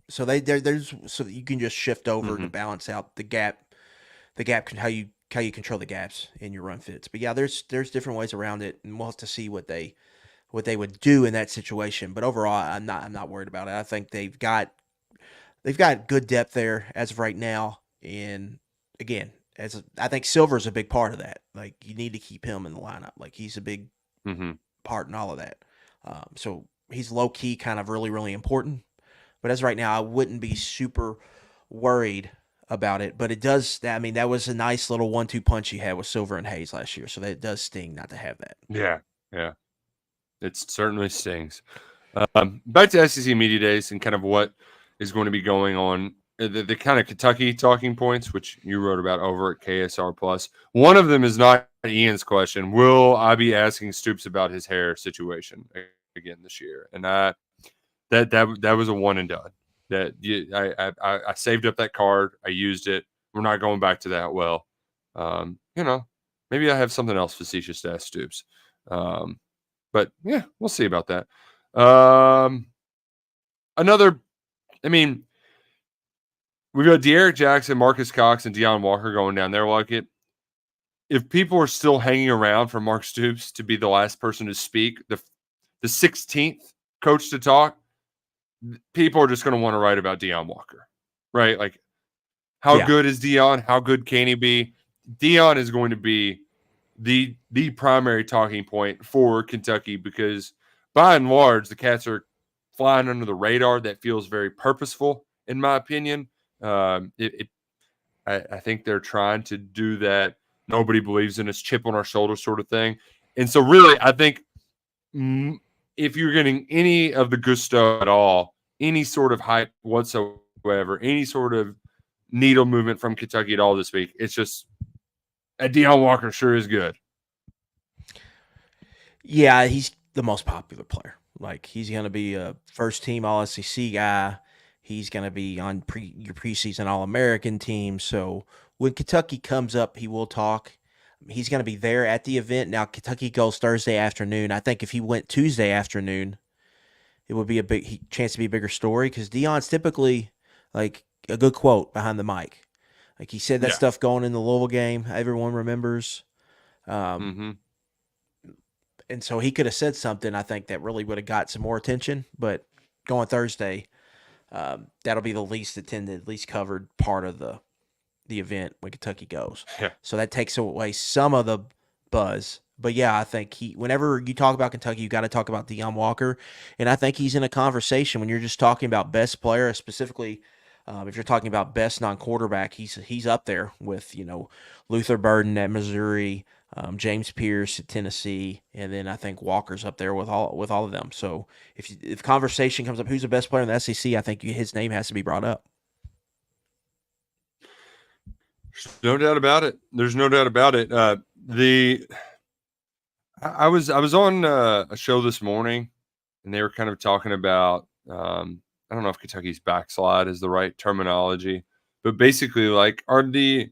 so there's so that you can just shift over to balance out the gap how you control the gaps in your run fits. But there's different ways around it, and we'll have to see what they do in that situation. But overall, I'm not worried about it. I think they've got good depth there as of right now. And again, I think Silver's a big part of that. Like you need to keep him in the lineup. Like he's a big part in all of that. So he's low key, kind of really really important. But as of right now, I wouldn't be super worried about it. But it does. I mean, that was a nice little 1-2 punch he had with Silver and Hayes last year. So that does sting not to have that. Yeah, yeah. It certainly stings. Back to SEC Media Days and kind of what is going to be going on. The kind of Kentucky talking points, which you wrote about over at KSR Plus. One of them is not Ian's question. Will I be asking Stoops about his hair situation again this year? And that was a one and done. I saved up that card. I used it. We're not going back to that. Well, maybe I have something else facetious to ask Stoops. But yeah, we'll see about that. We've got De'Aaron Jackson, Marcus Cox, and Deion Walker going down there. Like it, if people are still hanging around for Mark Stoops to be the last person to speak, the 16th coach to talk, people are just going to want to write about Deion Walker, right? Like, how good is Deion? How good can he be? Deion is going to be the primary talking point for Kentucky because, by and large, the Cats are flying under the radar. That feels very purposeful, in my opinion. I think they're trying to do that. Nobody believes in us, chip on our shoulder sort of thing. And so, really, I think if you're getting any of the gusto at all, any sort of hype whatsoever, any sort of needle movement from Kentucky at all this week, it's just Deion Walker sure is good. Yeah, he's the most popular player. Like he's going to be a first-team All-SEC guy. He's going to be on your preseason All-American team. So when Kentucky comes up, he will talk. He's going to be there at the event. Now, Kentucky goes Thursday afternoon. I think if he went Tuesday afternoon, it would be a big chance to be a bigger story because Deion's typically like a good quote behind the mic. Like he said that stuff going in the Louisville game. Everyone remembers. And so he could have said something, I think, that really would have got some more attention. But going Thursday, that'll be the least attended, least covered part of the event when Kentucky goes. Yeah. So that takes away some of the buzz. But yeah, I think whenever you talk about Kentucky, you got to talk about Deion Walker. And I think he's in a conversation when you're just talking about best player, specifically if you're talking about best non-quarterback, he's up there with, Luther Burden at Missouri, James Pierce at Tennessee, and then I think Walker's up there with all of them. So if conversation comes up, who's the best player in the SEC, I think his name has to be brought up. No doubt about it. There's no doubt about it. I was on a show this morning, and they were kind of talking about I don't know if Kentucky's backslide is the right terminology, but basically, like, are the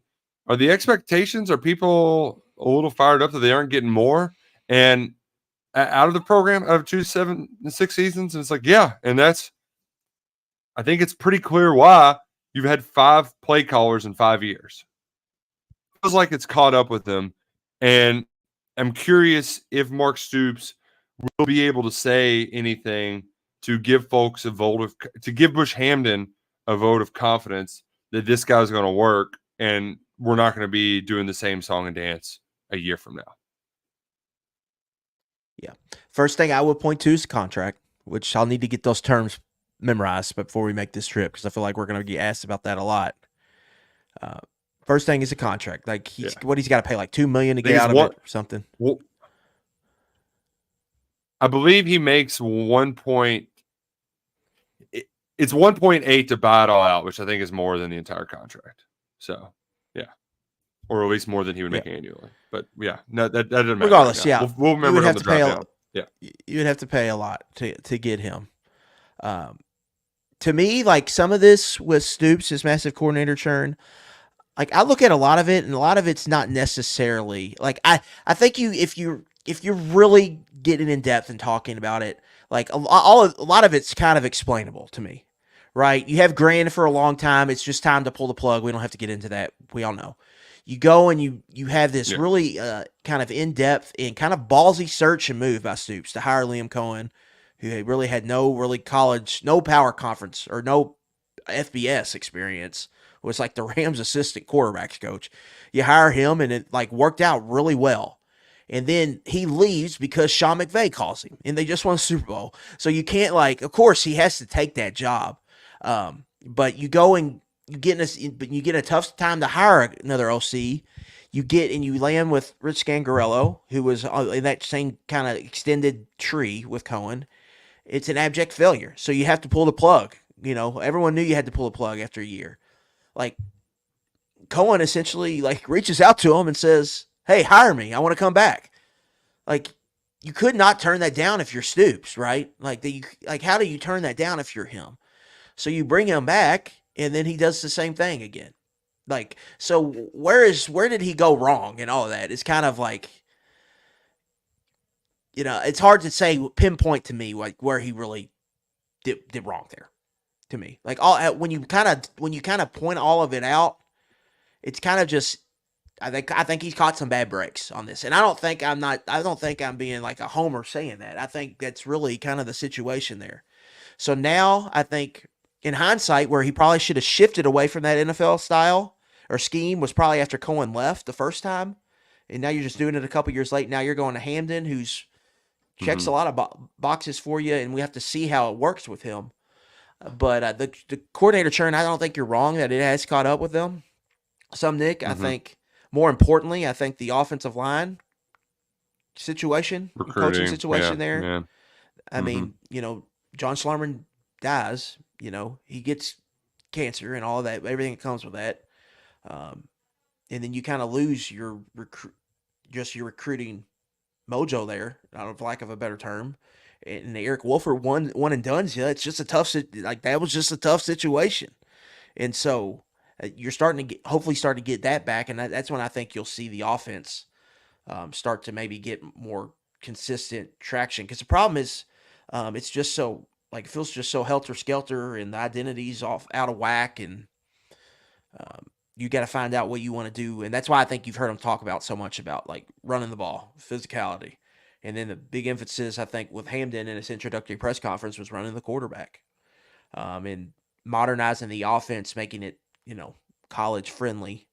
expectations? Are people a little fired up that they aren't getting more and out of the program out of 2, 7, and 6 seasons? And it's like, yeah, and I think it's pretty clear why you've had 5 play callers in 5 years. It feels like it's caught up with them, and I'm curious if Mark Stoops will be able to say anything to give folks to give Bush Hamden a vote of confidence that this guy's going to work and we're not going to be doing the same song and dance a year from now. Yeah. First thing I would point to is the contract, which I'll need to get those terms memorized before we make this trip because I feel like we're going to get asked about that a lot. First thing is a contract. Like he's got to pay like $2 million to get out of it or something. Well, I believe he makes it's 1.8 to buy it all out, which I think is more than the entire contract. So, yeah, or at least more than he would make annually. But yeah, no, that doesn't matter. Regardless, right we'll remember it on the drop down. Yeah, you would have to pay a lot to get him. To me, like some of this with Stoops, his massive coordinator churn, like I look at a lot of it, and a lot of it's not necessarily like I think if you're really getting in depth and talking about it, like a lot of it's kind of explainable to me, right? You have Grand for a long time. It's just time to pull the plug. We don't have to get into that. We all know. You go and you have this Yeah. really kind of in-depth and kind of ballsy search and move by Stoops to hire Liam Cohen, who really had no really college, no power conference or no FBS experience. Was like the Rams assistant quarterbacks coach. You hire him and it like worked out really well. And then he leaves because Sean McVay calls him and they just won a Super Bowl. So you can't like, of course he has to take that job. But you go and you get a tough time to hire another OC. You get and you land with Rich Scangarello, who was in that same kind of extended tree with Cohen. It's an abject failure. So you have to pull the plug. You know, everyone knew you had to pull the plug after a year. Like Cohen essentially like reaches out to him and says, "Hey, hire me. I want to come back." Like you could not turn that down if you're Stoops, right? Like how do you turn that down if you're him? So you bring him back, and then he does the same thing again. Like so, where did he go wrong and all of that? It's kind of like, you know, it's hard to say pinpoint to me like where he really did wrong there. To me, like all when you kind of point all of it out, it's kind of just I think he's caught some bad breaks on this, and I don't think I'm being like a homer saying that. I think that's really kind of the situation there. So now I think in hindsight, where he probably should have shifted away from that NFL style or scheme was probably after Cohen left the first time, and now you're just doing it a couple years late. Now you're going to Hamden, who's checks a lot of boxes for you, and we have to see how it works with him. But the coordinator churn, I don't think you're wrong that it has caught up with them. Some, Nick, I think more importantly, I think the offensive line situation, coaching situation there. Yeah. I mean, you know, John Schlarman dies, you know, he gets cancer and all of that, everything that comes with that. And then you kind of lose your recruiting mojo there, out of lack of a better term. And the Eric Wolford one and done. Yeah, it's just a tough that was just a tough situation, and so you're hopefully starting to get that back, and that's when I think you'll see the offense start to maybe get more consistent traction. Because the problem is, it's just so like it feels just so helter skelter, and the identity's off out of whack, and you got to find out what you want to do, and that's why I think you've heard him talk about so much about like running the ball, physicality. And then the big emphasis, I think, with Hamden in his introductory press conference was running the quarterback, and modernizing the offense, making it, you know, college friendly,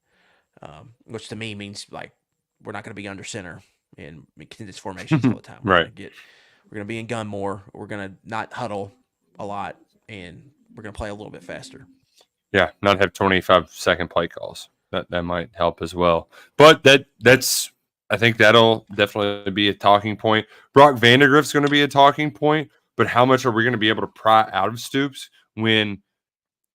which to me means like we're not going to be under center in condensed formations all the time. We're going to be in gun more. We're going to not huddle a lot, and we're going to play a little bit faster. Yeah, not have 25-second play calls. That might help as well. But that's. I think that'll definitely be a talking point. Brock Vandegrift's going to be a talking point, but how much are we going to be able to pry out of Stoops when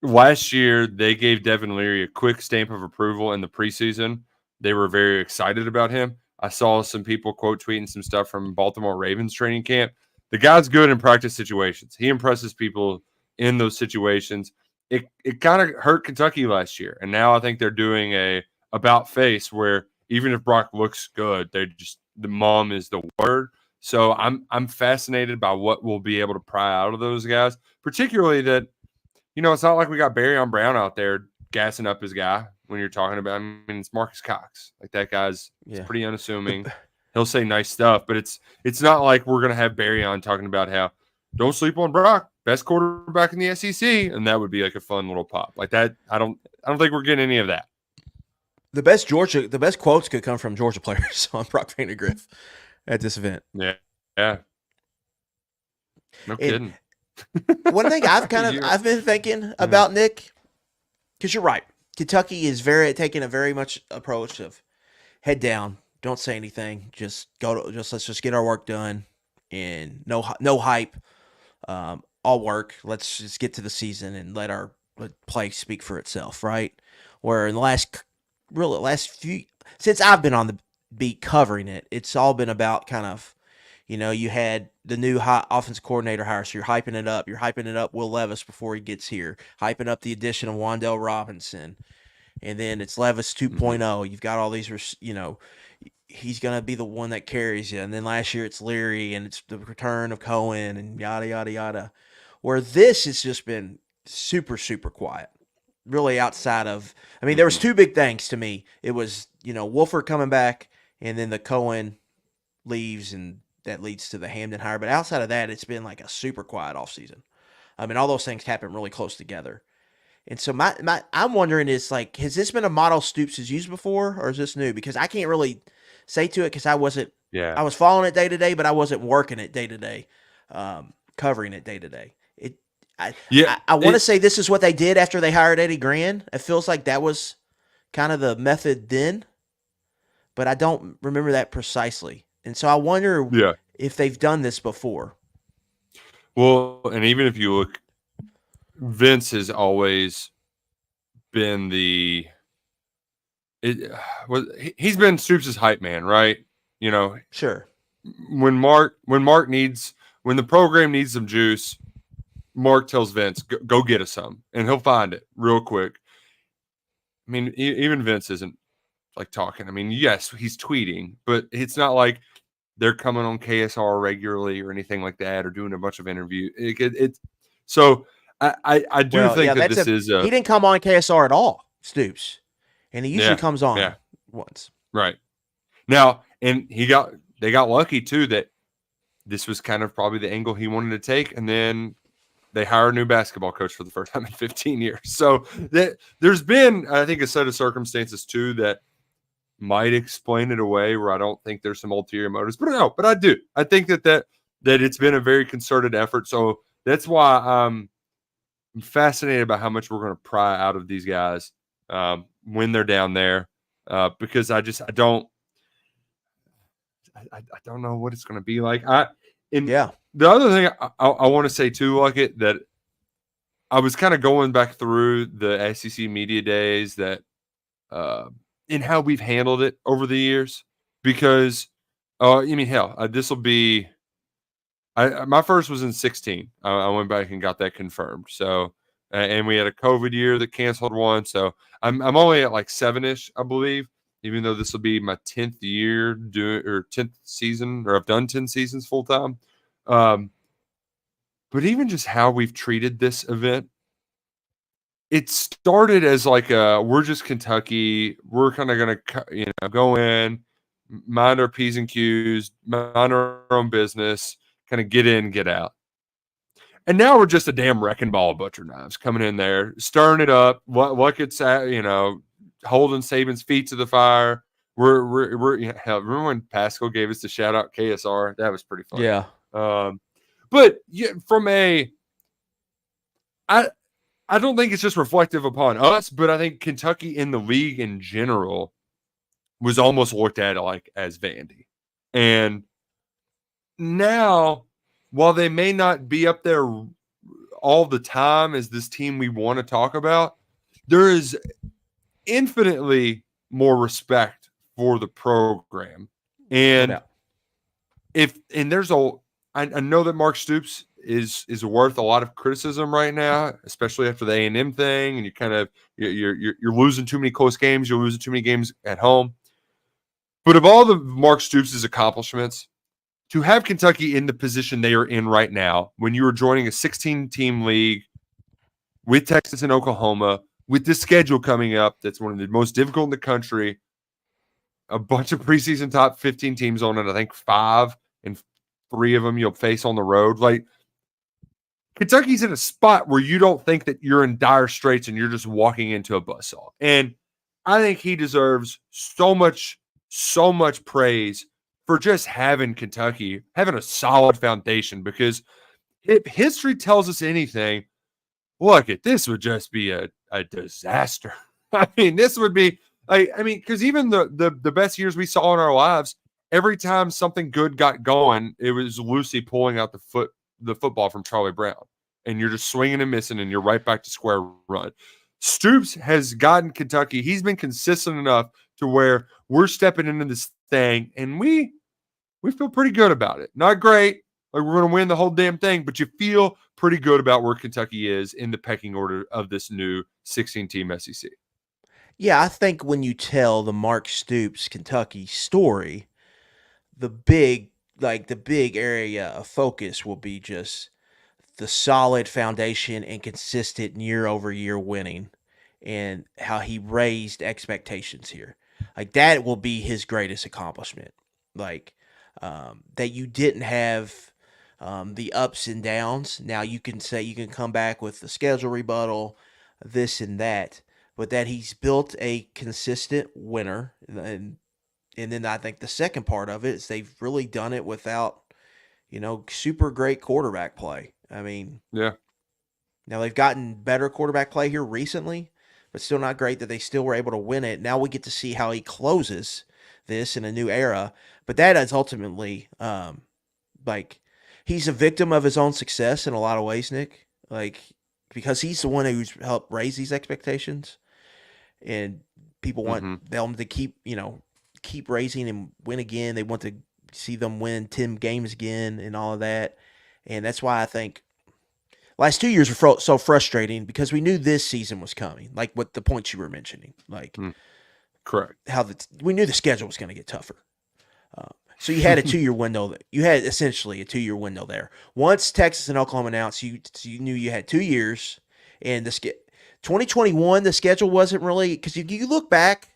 last year they gave Devin Leary a quick stamp of approval in the preseason? They were very excited about him. I saw some people quote tweeting some stuff from Baltimore Ravens training camp. The guy's good in practice situations. He impresses people in those situations. It kind of hurt Kentucky last year, and now I think they're doing a about face where even if Brock looks good, the mom is the word. So I'm fascinated by what we'll be able to pry out of those guys, particularly that, you know, it's not like we got Barryon Brown out there gassing up his guy when you're talking about. I mean, it's Marcus Cox. Like that guy's pretty unassuming. He'll say nice stuff, but it's not like we're gonna have Barryon talking about how don't sleep on Brock, best quarterback in the SEC, and that would be like a fun little pop like that. I don't think we're getting any of that. The best quotes could come from Georgia players on Brock Vandegrift at this event. Yeah. No kidding. One thing I've been thinking about, Nick, because you're right, Kentucky is taking a very much approach of head down, don't say anything, let's just get our work done, and no hype, all work. Let's just get to the season and let play speak for itself, right? Where in the last few, since I've been on the beat covering it, it's all been about kind of, you know, you had the new offensive coordinator hire, so you're hyping it up. You're hyping it up Will Levis before he gets here, hyping up the addition of Wan'Dale Robinson, and then it's Levis 2.0. You've got all these, you know, he's going to be the one that carries you. And then last year it's Leary, and it's the return of Cohen, and yada, yada, yada. Where this has just been super, super quiet. really outside of. I mean, there was Mhm. two big things to me. It was Wolford coming back, and then the Cohen leaves, and that leads to the Hamden hire. But outside of that, it's been like a super quiet offseason. I mean, all those things happen really close together. And so I'm wondering is like, has this been a model Stoops has used before, or is this new? Because I can't really say to it because Yeah. I was following it day to day, but I wasn't working it day to day, covering it day to day. I Yeah. I want to say this is what they did after they hired Eddie Gran. It feels like that was kind of the method then, but I don't remember that precisely. And so I wonder Yeah. if they've done this before. Well, and even if you look, Vince has always been the it was he's been Stoops' hype man, right? You know, Sure. when Mark needs when the program needs some juice, Mark tells Vince, go get us some, and he'll find it real quick. I mean, even Vince isn't like talking. I mean, yes, he's tweeting, but it's not like they're coming on KSR regularly or anything like that, or doing a bunch of interviews. So I do Well, think yeah, that this is he a didn't come on KSR at all, Stoops, and he usually yeah, comes yeah, on once. right now, and they got lucky too that this was kind of probably the angle he wanted to take, and then they hire a new basketball coach for the first time in 15 years. So there's been, I think, a set of circumstances too that might explain it away where I don't think there's some ulterior motives, but no, but I do. I think that it's been a very concerted effort. So that's why I'm fascinated by how much we're going to pry out of these guys when they're down there, because I don't know what it's going to be like. And Yeah. the other thing I want to say too, like it that I was kind of going back through the SEC media days that uh, in how we've handled it over the years because I mean hell, this will be my first was in 16. I went back and got that confirmed. So and we had a COVID year that canceled one. So I'm only at like 7-ish, I believe, even though this will be my 10th year doing or 10th season, or I've done 10 seasons full time. Um, but even just how we've treated this event, it started as like we're just Kentucky. We're kind of gonna go in, mind our P's and Q's, mind our own business, kind of get in, get out. And now we're just a damn wrecking ball of butcher knives coming in there, stirring it up. What could say, holding Saban's feet to the fire. Hell, remember when Pascal gave us the shout out KSR? That was pretty funny. Yeah. But yeah, I I don't think it's just reflective upon us, but I think Kentucky in the league in general was almost looked at like as Vandy. And now, while they may not be up there all the time as this team we want to talk about, there is infinitely more respect for the program. No And doubt. I know that Mark Stoops is worth a lot of criticism right now, especially after the A&M thing, and you're losing too many close games, you're losing too many games at home. But of all the Mark Stoops' accomplishments, to have Kentucky in the position they are in right now, when you are joining a 16-team league with Texas and Oklahoma, with this schedule coming up, that's one of the most difficult in the country, a bunch of preseason top 15 teams on it, I think 5, and 3 of them you'll face on the road. Like, Kentucky's in a spot where you don't think that you're in dire straits and you're just walking into a buzzsaw. And I think he deserves so much praise for just having Kentucky, having a solid foundation, because if history tells us anything, look, this would just be a disaster. I mean, this would be because even the best years we saw in our lives, every time something good got going, it was Lucy pulling out the football from Charlie Brown, and you're just swinging and missing, and you're right back to square one. Stoops has gotten Kentucky. He's been consistent enough to where we're stepping into this thing, and we feel pretty good about it. Not great, like we're going to win the whole damn thing, but you feel pretty good about where Kentucky is in the pecking order of this new 16-team SEC. Yeah, I think when you tell the Mark Stoops Kentucky story, the big area of focus will be just the solid foundation and consistent year over year winning. and how he raised expectations here. Like that will be his greatest accomplishment. Like that you didn't have the ups and downs. Now you can say you can come back with the schedule rebuttal, this and that, but that he's built a consistent winner. And then I think the second part of it is they've really done it without, super great quarterback play. I mean, Yeah. now they've gotten better quarterback play here recently, but still not great that they still were able to win it. Now we get to see how he closes this in a new era. But that is ultimately like he's a victim of his own success in a lot of ways, Nick. Like because he's the one who's helped raise these expectations, and people want them to keep raising and win again. They want to see them win 10 games again and all of that. And that's why I think last 2 years were so frustrating because we knew this season was coming, like what the points you were mentioning, like correct. how we knew the schedule was going to get tougher. So you had a 2 year window. You had essentially a 2 year window there. Once Texas and Oklahoma announced, you knew you had 2 years, and 2021 the schedule wasn't really because you look back.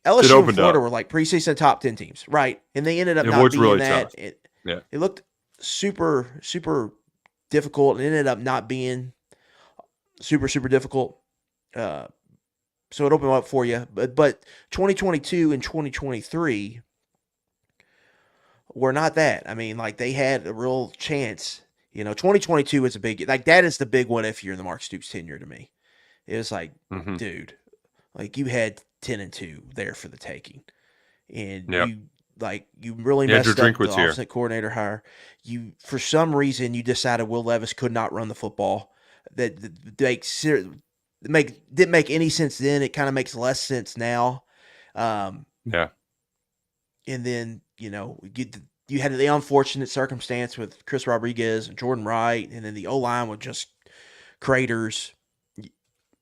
LSU and Florida were like preseason top 10 teams, right? And they ended up not being really that. It looked super, super difficult and ended up not being super, super difficult. So it opened up for you. But 2022 and 2023 were not that. I mean, like they had a real chance. 2022 is a big, like that is the big what if year in the Mark Stoops tenure to me. It was like, dude, like you had 10-2 there for the taking. And you really messed up the offensive coordinator hire. You, for some reason, you decided Will Levis could not run the football. That didn't make any sense then. It kind of makes less sense now. And then you had the unfortunate circumstance with Chris Rodriguez and Jordan Wright, and then the O-line was just craters.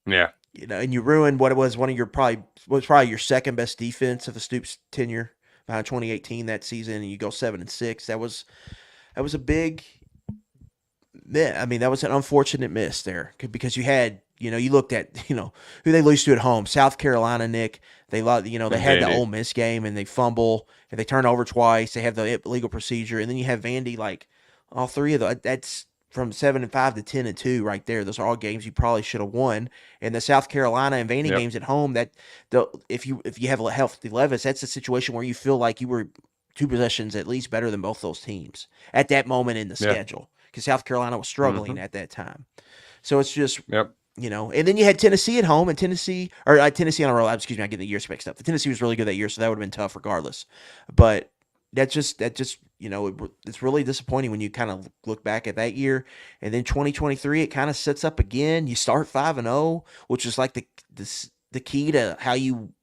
Yeah. And you ruined what it was probably your second best defense of the Stoops tenure behind 2018 that season, and you go 7-6. That was a big. I mean, that was an unfortunate miss there because you had you looked at who they lose to at home, South Carolina. Nick, they had the Ole Miss game and they fumble and they turn over twice. They have the illegal procedure, and then you have Vandy. Like all three of those, that's from 7-5 to 10-2 right there. Those are all games you probably should have won. And the South Carolina and Vandy games at home, if you have a healthy Levis, that's a situation where you feel like you were 2 possessions at least better than both those teams at that moment in the schedule because South Carolina was struggling at that time. So it's just and then you had Tennessee at home, and Tennessee on a roll. Excuse me, I get the years mixed up. The Tennessee was really good that year, so that would have been tough regardless. But that just it's really disappointing when you kind of look back at that year. And then 2023, it kind of sets up again. You start 5-0, which is like the key to how you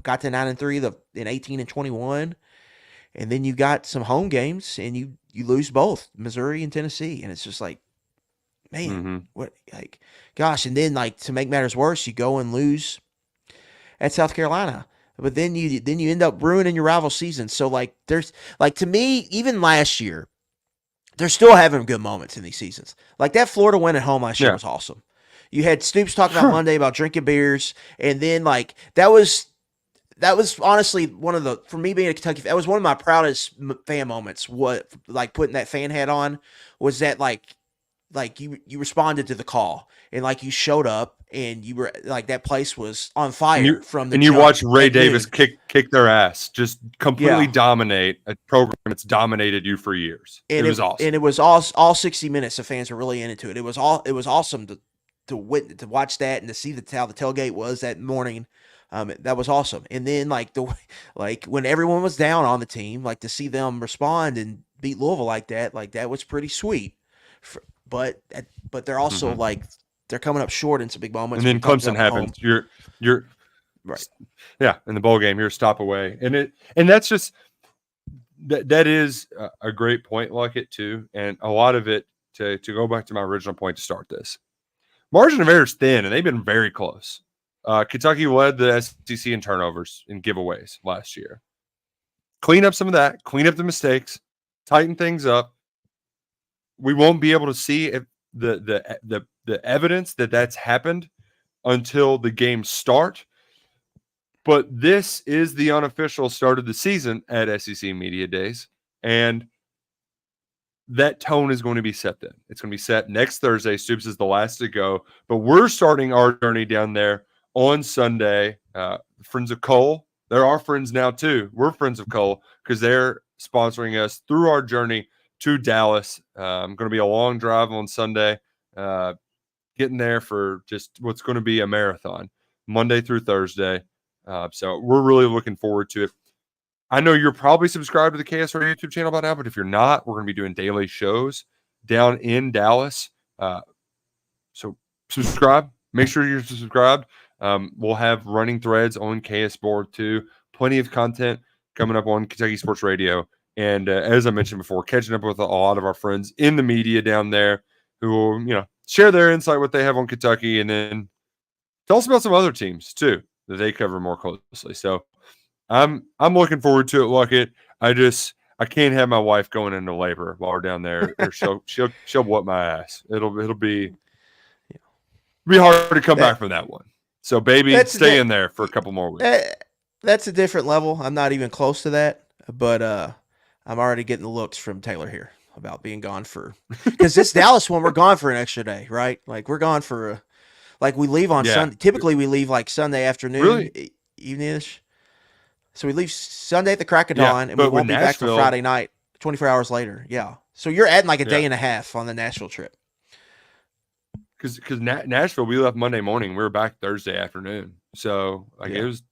got to 9-3 in 18 and 21. And then you got some home games, and you lose both Missouri and Tennessee, and it's just like, man, what, like, gosh. And then, like, to make matters worse, you go and lose at South Carolina. But then you end up ruining your rival season. So, like, there's, like, to me, even last year, they're still having good moments in these seasons. Like, that Florida win at home last year was awesome. You had Stoops talking about Monday about drinking beers, and then, like, that was honestly for me being a Kentucky fan, that was one of my proudest fan moments. What, like, putting that fan hat on was that, like you responded to the call, and like you showed up, and you were like, that place was on fire and you watched Ray Davis kick their ass, just completely dominate a program that's dominated you for years. And it was awesome. And it was all 60 minutes. The fans were really into it. It was awesome to watch that and to see how the tailgate was that morning. That was awesome. And then like when everyone was down on the team, like to see them respond and beat Louisville like that was pretty sweet. But they're also like, they're coming up short in some big moments. And then Clemson happens. You're right. Yeah, in the bowl game, you're a stop away, and that's just that is a great point, Luckett, too, and a lot of it to go back to my original point to start this. Margin of error is thin, and they've been very close. Kentucky led the SEC in turnovers and giveaways last year. Clean up some of that. Clean up the mistakes. Tighten things up. We won't be able to see if the evidence that that's happened until the games start. But this is the unofficial start of the season at SEC Media Days. And that tone is going to be set then. It's going to be set next Thursday. Stoops is the last to go. But we're starting our journey down there on Sunday. Friends of Cole, they're our friends now too. We're friends of Cole because they're sponsoring us through our journey to Dallas. Going to be a long drive on Sunday. Getting there for just what's going to be a marathon, Monday through Thursday. So we're really looking forward to it. I know you're probably subscribed to the KSR YouTube channel by now, but if you're not, we're going to be doing daily shows down in Dallas. So subscribe. Make sure you're subscribed. We'll have running threads on KS Board too. Plenty of content coming up on Kentucky Sports Radio. And as I mentioned before, catching up with a lot of our friends in the media down there who will, share their insight, what they have on Kentucky, and then tell us about some other teams too that they cover more closely. So I'm looking forward to it, Luckett. I can't have my wife going into labor while we're down there, or she'll whoop my ass. It'll be hard to come back from that one. So baby, stay in there for a couple more weeks. That's a different level. I'm not even close to that, but I'm already getting the looks from Taylor here about being gone because this Dallas one, we're gone for an extra day, right? Like we're gone for we leave on Sunday. Typically we leave like Sunday afternoon, evening-ish. So we leave Sunday at the crack of dawn, and we won't be back till Friday night, 24 hours later. Yeah. So you're adding like a day and a half on the Nashville trip. Because Nashville, we left Monday morning. We were back Thursday afternoon. So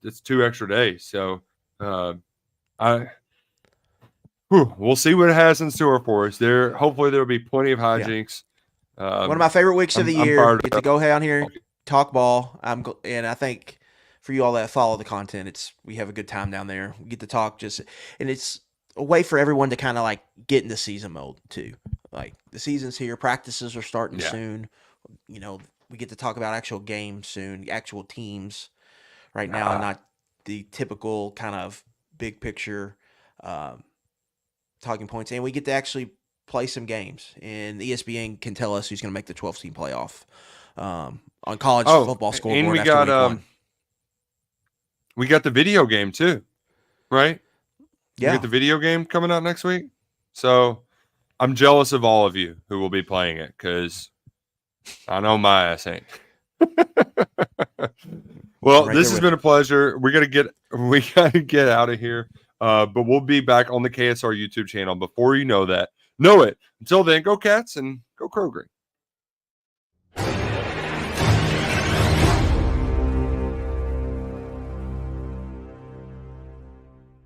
it's 2 extra days. So we'll see what it has in store for us. Hopefully there will be plenty of hijinks. One of my favorite weeks of the year. Get to go down here, talk ball. And I think for you all that follow the content, we have a good time down there. We get to talk and it's a way for everyone to kind of like get into season mode too. Like the season's here, practices are starting soon. We get to talk about actual games soon, actual teams right now, not the typical kind of big picture talking points. And we get to actually play some games, and ESPN can tell us who's going to make the 12-team playoff on college football scoreboard. And we got the video game too, right? Yeah. We got the video game coming out next week. So I'm jealous of all of you who will be playing it because I know my ass ain't. Well, this has been a pleasure. We gotta get out of here. But we'll be back on the KSR YouTube channel before you know that. Know it. Until then, go Cats and go Crow Green.